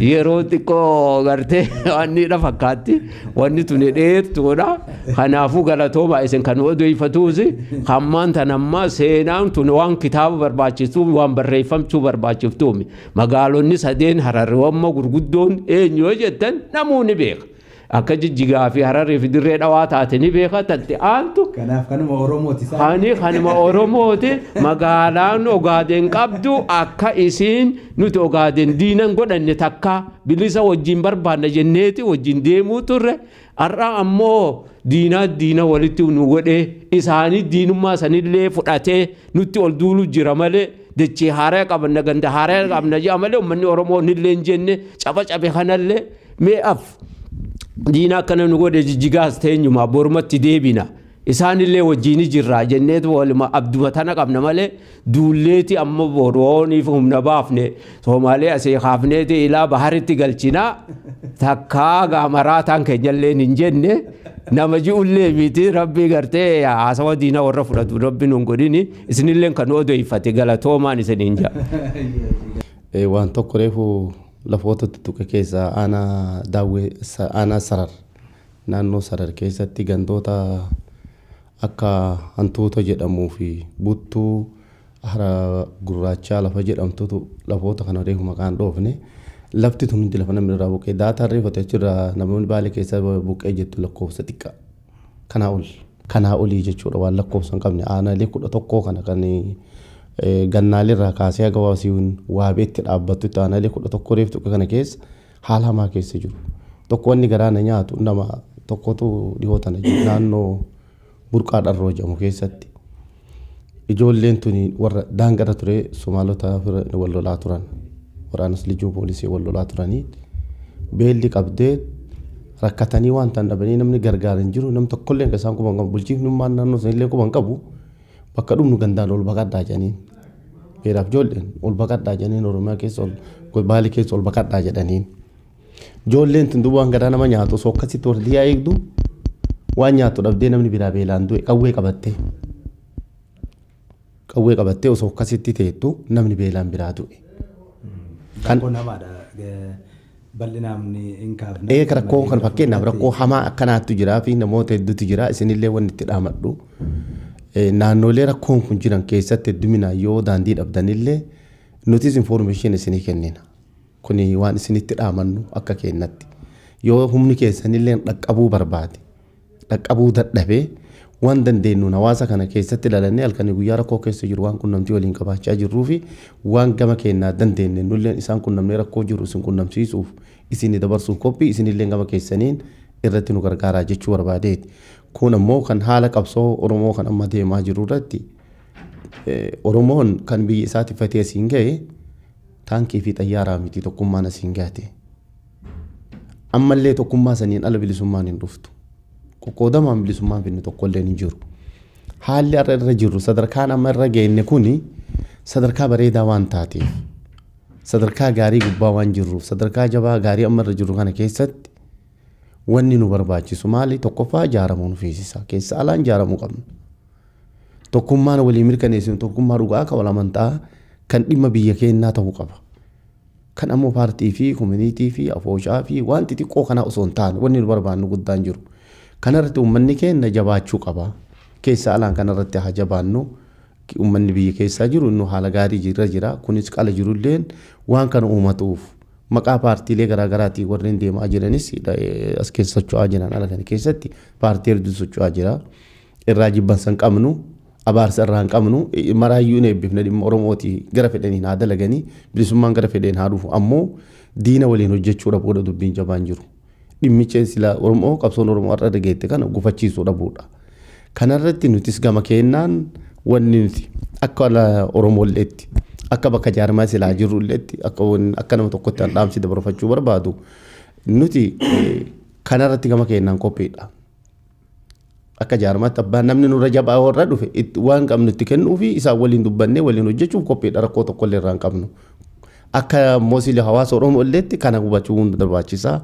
Speaker 4: yeroo xiqqoo gartee wanni dha fakkaatti wanni tuni dheertuudha kanaafuu galatooma isin kan odeeffatuusi hammaan tanammaa seenaan tun waan kitaaba barbaachisu waan barreeffamtuu barbaachiftuumi magaalonni sadeen Hararwamma gurguddoon eenyu jettan namoonni beeka akka Jijjigaa fi Hararii fi Dirree Dhawaa taate ni beeka tatti aantu
Speaker 1: kanaaf kanuma Oromooti
Speaker 4: kanuma Oromooti magaalaan Ogaadeen qabdu akka isiin nuti Ogaadeen diinan godhanne takka bilisa wajjin barbaanna jenneeti wajjin deemuu turre har'a ammoo diina walitti nu godhee isaanii diinummaa sanillee fudhatee nutti ol duulu jira malee dachee haaraa qabanna ganda haaraa qabna jedha malee uummanni Oromoo nillee hin jenne cabe kanallee mee'af diina akkana nu godhe Jijjigaas teenyuma borumatti deebina isaanillee wajjini jirra jenneetu walima abduma tana qabna malee duulleeti amma borooniif humna baafne Somaalee asee kaafneeti ilaa baharitti galchina takkaa gaamaraataan keenyallee hin jenne nama ji'ullee miti rabbii gartee haasawa diina warra fudhatu rabbi nun godhini isinillee kan odeeffate galatoomaan isiniin jaa
Speaker 5: waan tokko reefu lafoota tuttuqe keessa aanaa daawwee aanaa Sarar naannoo Sarar keessatti gandoota akka hantuuta jedhamuu fi buttuu hara gurraachaa lafa jedhamtutu lafoota kana reefu maqaan dhoofne lafti tun hundi lafa namni irraa buqqee daataa reeffate achirraa namoonni Baalee keessa buqqee jettu lakkoofsa xiqqaa kanaa olii jechuudha waan lakkoofsa hin qabne aanaalee 11 kana kan gannaalirraa kaasee haga waasiin waabeetti dhaabbattu taanalee 11 reeftu kana keessa haala hamaa keessa jiru. Tokko wanni garaana nyaatu nama tokkotu dhihootana jiru naannoo burqaa dharroo jedhamu keessatti. Ijoolleen tuni warra daangarra ture Somaalota wal lolaa turan. Waraanas lijuu poolisii wal lolaa turanii beelli qabdee rakkatanii waan ta'an dhabanii namni gargaaran jiru nam tokkollee isaan quban qabu bulchiifnummaan naannoo sanillee quban qabu bakka dhumnu gandaan ol baqadhaa jedhaniin beeraaf ijoolleen ol baqadhaa jedhaniin Oromiyaa keessa Baalee keessa ol baqadhaa jedhaniin ijoolleen tun duwwaan garaa nama nyaatu osoo akkasitti wardiyaa eegdu waan nyaatu dhabdee namni biraa beelaan du'e qawwee qabattee osoo akkasitti teettu namni beelaan biraa du'e.
Speaker 1: Kan namaadha bal'inaamni hin kaafne.
Speaker 5: Rakkoo kan fakkeenyaaf rakkoo hamaa akkanaatu jira fi namoota hedduutu jira isinillee wanti itti dhaamadhu. Naannolee rakkoon kun jiran keessatti hedduminaan yoo daandii dhabdanillee nutis information isinii kennina. Kuni waan isinitti dhaamannu akka kennatti. Yoo humni keessanillee dhaqqabuu barbaade dhaqqabuu dadhabee waan dandeenyuun hawaasa kana keessatti ilaalannee halkanii guyyaa rakkoo keessa jiru waan qunnamtii waliin qabaachaa jirruu fi waan gama kennaa dandeenye nulleen isaan qunnamnee rakkoo jiru isin qunnamsiisuuf isin dabarsuuf qophii isinillee gama keessaniin irratti nu gargaaraa jechuu barbaadeeti. Kun ammoo kan haala qabsoo Oromoo kan amma deemaa jiru irratti Oromoon kan biyya isaatti fatee asiin ga'e taankii fi xayyaaraa miti tokkummaan asiin gaate. Ammallee tokkummaa saniin ala bilisummaan hin dhuftu. Qoqqoodamaan bilisummaan finne tokkollee hin jiru. Haalli irra jirru sadarkaan amma irra geenye kuni sadarkaa bareedaa waan taateef sadarkaa gaarii gubbaa waan jirruuf sadarkaa jabaa gaarii amma irra jirru kana keessatti wanni nu barbaachisu maali tokkoffaa ijaaramuu nu feesisa keessa alaan ijaaramuu qabna. Tokkummaan walii mirkaneessinu tokkummaa dhugaa kan wal amantaa kan dhimma biyya keenyaa ta'uu qaba. Kan ammoo paartii fi koominiitii fi afooshaa fi waan xixiqqoo kana osoo hin taane wanni nu barbaannu guddaan jiru. Kanarratti uummanni keenya jabaachuu qaba. Keessa alaan kanarratti haa jabaannu. Uummanni biyya keessaa jiru inni haala gaarii jira. Kunis qala jirulleen waan kana uumatuuf maqaa paartiilee garaagaraatiin warreen deemaa jiranis as keessa socho'aa jiran ala kana keessatti paartii hedduu socho'aa jira. Irraa jibbansa hin qabnu. Abaarsa irraa hin qabnu. Maraayyuu hin eebbifne dhimma Oromooti gara fedhaniin haa dalaganii bilisummaan gara fedheen haa dhufu. Ammoo diina waliin hojjechuu dhabuudha dubbiin jabaan jiru. Dhimmicha sila Oromoo qabsoon Oromoo irra dhageette kana gufachiisuu dhabuudha. Kanarratti nutis gama kennaan wanni nuti akka Oromoolleetti akka bakka jaarmaa silaa jirrulleetti akka nama tokkotti dhaamsi dabarfachuu barbaadu nuti kanarratti gama kennaan qophiidha. Akka jaarmaatti abbaan namni nurra jabaa warra dhufe waan qabnu itti kennuu fi isaan waliin dubbannee waliin hojjechuuf qophiidha rakkoo tokkollee irraa hin qabnu. Akka moosili hawaasa Oromoolleetti kana hubachuu hunda barbaachisaa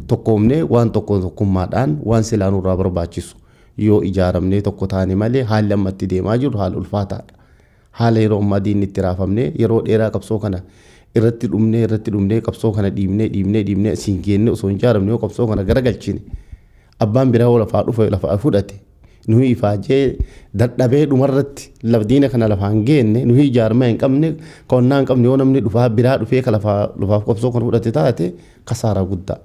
Speaker 5: tokkoomnee waan tokkummaadhaan waan silaa nurraa barbaachisu yoo ijaaramnee tokko taane malee haalli ammatti deemaa jiru haala ulfaataadha. Haala yeroo ammaa diinni itti raafamnee yeroo dheeraa qabsoo kana irratti dhumnee qabsoo kana dhiibnee asiin geenne osoo hin ijaaramne yoo qabsoo kana garagalchine abbaan biraa lafaa dhufe lafaa fudhate nuyi ifaajee dadhabee dhumarratti diina kana lafaan geenne nuyi ijaarama hin qabne qonnaa hin qabne yoo namni dhufaa biraa dhufee lafaaf qabsoo kana fudhate taate kasaaraa guddaa.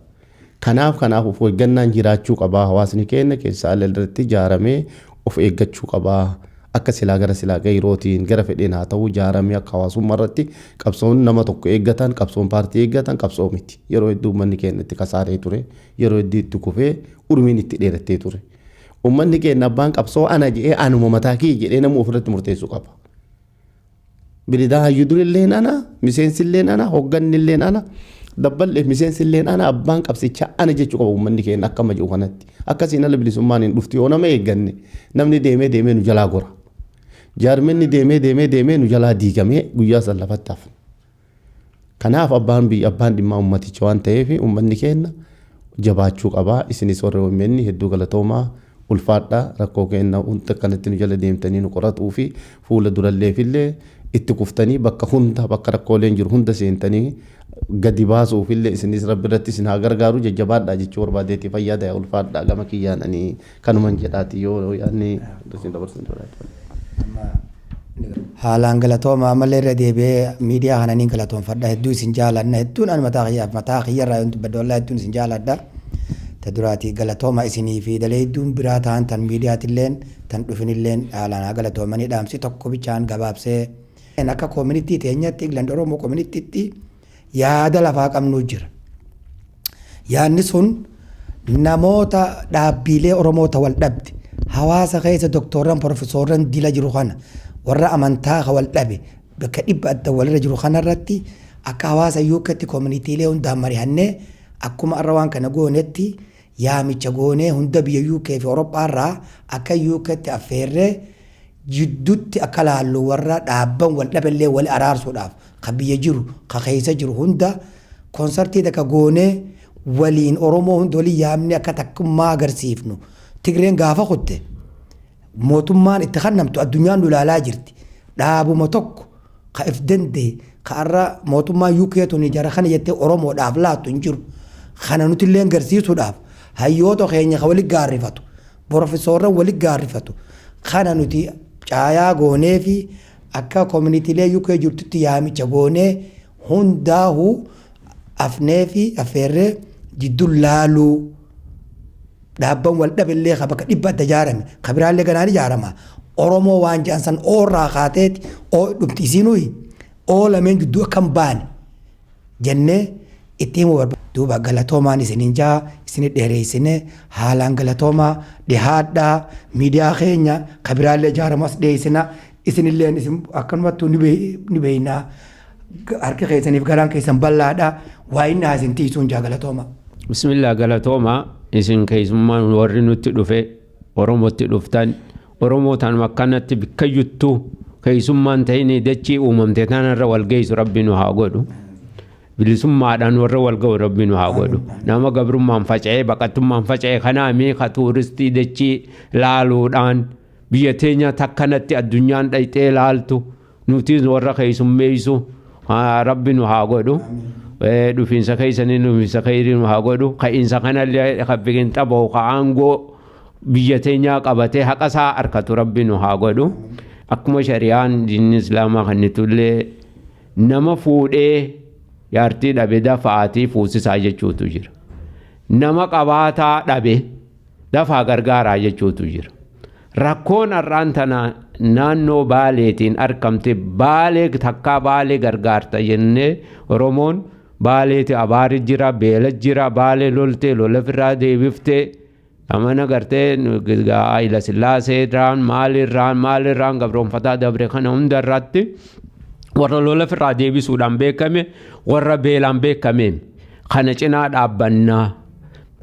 Speaker 5: Kanaaf of eeggannaan jiraachuu qabaa hawaasni keenya keessaa irratti ijaaramee of eeggachuu qabaa. Akka silaa gara silaa gairootiin gara fedheen haa ta'u ijaaramee akka hawaasummaa irratti qabsoon nama tokko eeggatan qabsoon paartii eeggatan qabsoo miti. Yeroo hedduu uummanni keenya itti kasaaree ture yeroo hedduu itti kufee urmiin itti dheerattee ture. Uummanni keenya abbaan qabsoo ana jedhee anuma mataa kii jedhee nama ofirratti murteessuu qaba. Biridaa hayyuu durilleen ana miseensilleen ana hogganilleen ana dabballeef miseensilleen ana abbaan qabsichaa ana jechuu qaba uummanni keenya akka majuu kanatti. Akkasiin ala bilisummaan hin dhuftu yoo nama eegganne namni deemee nu jalaa gora. Jaarmenni deemee nu jalaa diigamee guyyaa san lafatti hafa. Kanaaf abbaan dhimmaa uummaticha waan ta'eef uummanni keenya jabaachuu qabaa. Isinis warra uummanni hedduu galatoomaa ulfaadhaa rakkoo keenya hunda kanatti nu jala deemtanii nu qoratuu fi fuula duralleefillee itti kuftanii bakka rakkooleen jiru hunda seentanii gadi baasuufillee isinis rabbi irratti isin haa gargaaru jajjabaadhaa jechuu barbaadeetii fayyaada ulfaadhaa gama kiyyaan ani kanuman jedhaati yoo yaadni isin dabarsan
Speaker 3: haalaan galatooma malee irra deebi'ee miidiyaa kananiin galatoonfadha hedduu isin jaaladha hedduun ani mataa kiyyarraa yoo dubbaddoolaa hedduun isin jaaladha ta duraati galatooma isinii fi dalee hedduun biraa ta'an tan miidiyaatilleen tan dhufinilleen haalaan haa galatoomanii dhaamsi tokko bichaan gabaabsee akka community teenyatti England Oromoo communitytti yaada lafaa qabnu jira. Yaadni sun namoota dhaabbilee Oromoota wal dhabde hawaasa keessa doktorran profesorran dila jiru kana warra amantaa wal dhabe bakka dhibba adda walirra jiru kanarratti akka hawaasa yuukkatti communitylee hundaan mari'annee akkuma arra waan kana goonetti yaamicha goonee hunda biyya UK fi Awurooppaa irraa akka yuukkatti affeerree jidduutti akka laallu warra dhaabban wal dhaballee wal araarsuudhaaf ka biyya jiru ka keessa jiru hunda konsartii takka goonee waliin Oromoo hundi waliin yaamne akka takkummaa agarsiifnu Tigreen gaafa kutte mootummaan itti kannamtu addunyaan nu ilaalaa jirti dhaabuma tokko ka if dandee ka arra mootummaan UK tuni jara kana jettee Oromoodhaaf laattu hin jiru kana nuti illee agarsiisuudhaaf hayyoota keenya ka waliin gaarrifatu profesorran waliin gaarrifatu kana nuti caayaa goonee fi akka communitylee UK jirtutti yaamicha goonee hundaahu afnee fi affeerree jidduu laaluu dhaabban wal dhaballee ka bakka dhibba adda ijaarame ka biraallee ganaan ijaarama Oromoo waan jedhan san oorraa kaateeti dhumti isiinuu lameen jidduu akkam baane jennee ittiin duuba galatoomaan isiniin jaa isin dheereessine haalaan galatoomaa dhihaadhaa miidiyaa keenya ka biraallee ijaaramas dhiyeessina isinillee isin akkanumattuu ni beeynaa harki keessaniif garaan keessan bal'aadha waa inni isin tiisuun jaa galatoomaa.
Speaker 4: Bismillah galatoomaa isin keessummaan warri nutti dhufe Oromootti dhuftan Oromootaan akkanatti bakka juttu keessummaan ta'inii dachii uumamte tanarra wal geessu Rabbi nu haa godhu. Bilisummaadhaan warra wal ga'u Rabbi nu haa godhu. Nama gabrummaan faca'ee baqattummaan faca'ee kanaamii ka tuuristii dachii laaluudhaan biyya teenya takkanatti addunyaan dhayxee laaltu nuti warra keessummeessu Rabbi nu haa godhu. Dhufiinsa keessanii dhufiinsa khayrii nu haa godhu. Ka'iinsa kanallee kabbiin xaboo ka aangoo biyya teenyaa qabatee haqa isaa harkatu Rabbi nu haa godhu. Akkuma shari'aan diinni Islaamaa kannitullee nama fuudhee yaartii dhabe dafaatii fuusisaa jechuutu jira. Nama qabaataa dhabe dafaa gargaaraa jechuutu jira. Rakkoon har'aan tana naannoo baaleetiin argamte baalee takkaa baalee gargaarta jennee Oromoon baaleeti abaari jira beela jira baalee loltee lolafirraa deebiftee amana gartee Haayila Sillaaseedhaan maalirraan gabroonfataa dabre kana hundarratti warra lolafirraa deebisuudhaan beekame warra beelaan beekame kana cinaa dhaabbannaa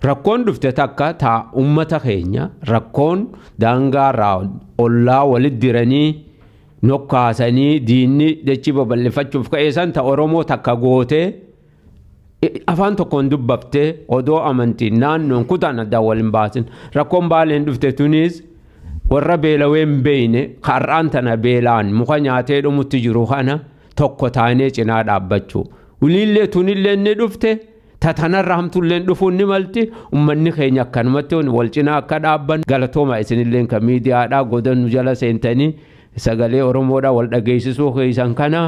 Speaker 4: rakkoon dhufte takka taa ummata keenya rakkoon daangaarraa ollaa walitti diranii nokkaasanii diinni dachii babal'ifachuuf ka'eessan ta Oromoo takka gootee afaan tokkoon dubbaftee odoo amantiin naannoon kutaan addaa waliin baasin rakkoon baaleen dhufte tunis warra beelawee hin beeyne har'aan tana beelaan muka nyaatee dhumutti jiru kana tokko taanee cinaa dhaabbachuu uliillee tunillee ni dhufte tatanarra hamtulleen dhufuun ni malti ummanni keenya akkanumatti wal cinaa akka dhaabban galatooma isinilleen ka miidiyaadhaa godannu jala seentanii sagalee Oromoodhaa wal dhageessisuu keessan kana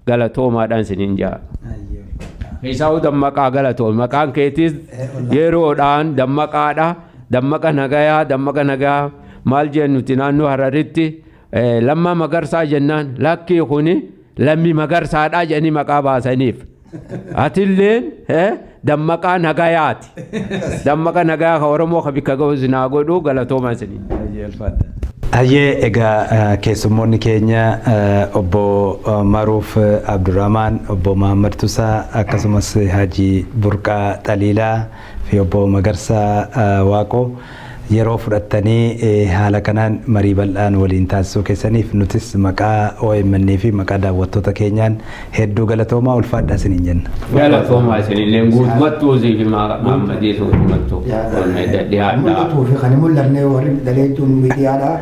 Speaker 4: galatoomaadhaan isiniin jaa. Isaa'u dammaqaa galatoom maqaan keetis yeroodhaan dammaqaadha dammaqa nagayaa maal jennuti naannoo Hararitti lamma magarsaa jennaan lakkii kuni lammi magarsaadhaa jedhanii maqaa baasaniif atilleen dammaqaa nagayaati dammaqa nagayaa ka Oromoo ka bikka ga'u sinaa godhu galatooma isinii.
Speaker 1: Hayyee egaa keessummoonni keenya obbo Maruuf Abdurrahmaan obbo Mahammad Tusaa akkasumas Haji Burqaa Xaliilaa fi obbo Magarsaa Waaqoo yeroo fudhattanii haala kanaan marii bal'aan waliin taasisuu keessaniif nutis maqaa OMN fi maqaa daawwattoota keenyaan hedduu galatoomaa ulfaadhaa isiniin jenna.
Speaker 4: Galatoomaa isinillee guutumattuu fi Mahammadii guutumattuu dhiyaadhaa.
Speaker 3: Mul'atuu fi kan mul'annee warri daleetuun miidiyaadhaa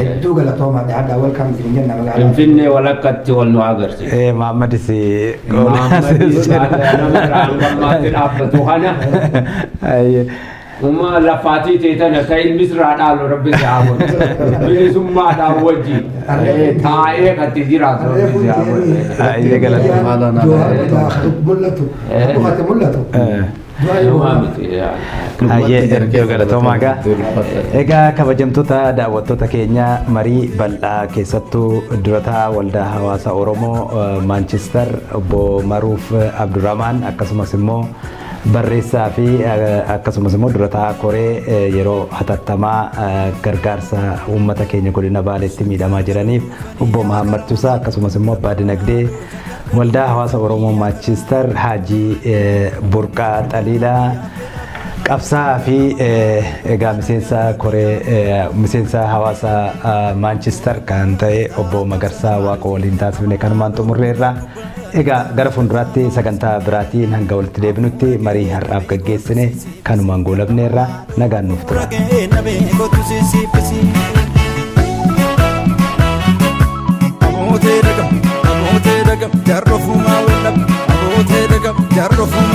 Speaker 3: hedduu galatoomaa dhiyaadhaa welkaam isiniin jenna magaalaa.
Speaker 4: Finfinnee walakkatti wal nu agarsiisa.
Speaker 1: Mahammadis
Speaker 4: Mahammadis nama irraa hangamaatti dhaabbatu kana. وما لفاتي تيتنا كاين مصر على ربي سعود بلسم ما داوجي تايه كتجي راس ربي سعود
Speaker 1: Ayyee galatoomaa.
Speaker 5: Haala
Speaker 3: mul'atu mul'atu
Speaker 1: Ayyee erga galatoomaa gaa. Egaa kabajamtoota daawwattoota keenya marii bal'aa keessattuu durataa waldaa hawaasa Oromoo Manchester obbo Maruuf Abdurrahman akkasumas immoo barreessaa fi akkasumas immoo durataa koree yeroo hatattamaa gargaarsa uummata keenya godina Baaleetti miidhamaa jiraniif obbo Mahammad Tusaa akkasumas immoo abbaa dinagdee waldaa hawaasa Oromoo Manchester Haji Burqaa Xaliilaa qabsaa fi egaa miseensa koree miseensa hawaasa Manchester kan ta'e obbo Magarsaa Waaqoo waliin taasifne kanumaan xumurreerra. Egaa gara fuulduraatti sagantaa biraatiin hanga walitti deebinutti marii har'aaf gaggeessine kanumaan goolabneerra nagaan nuuf tura. Jarro fuma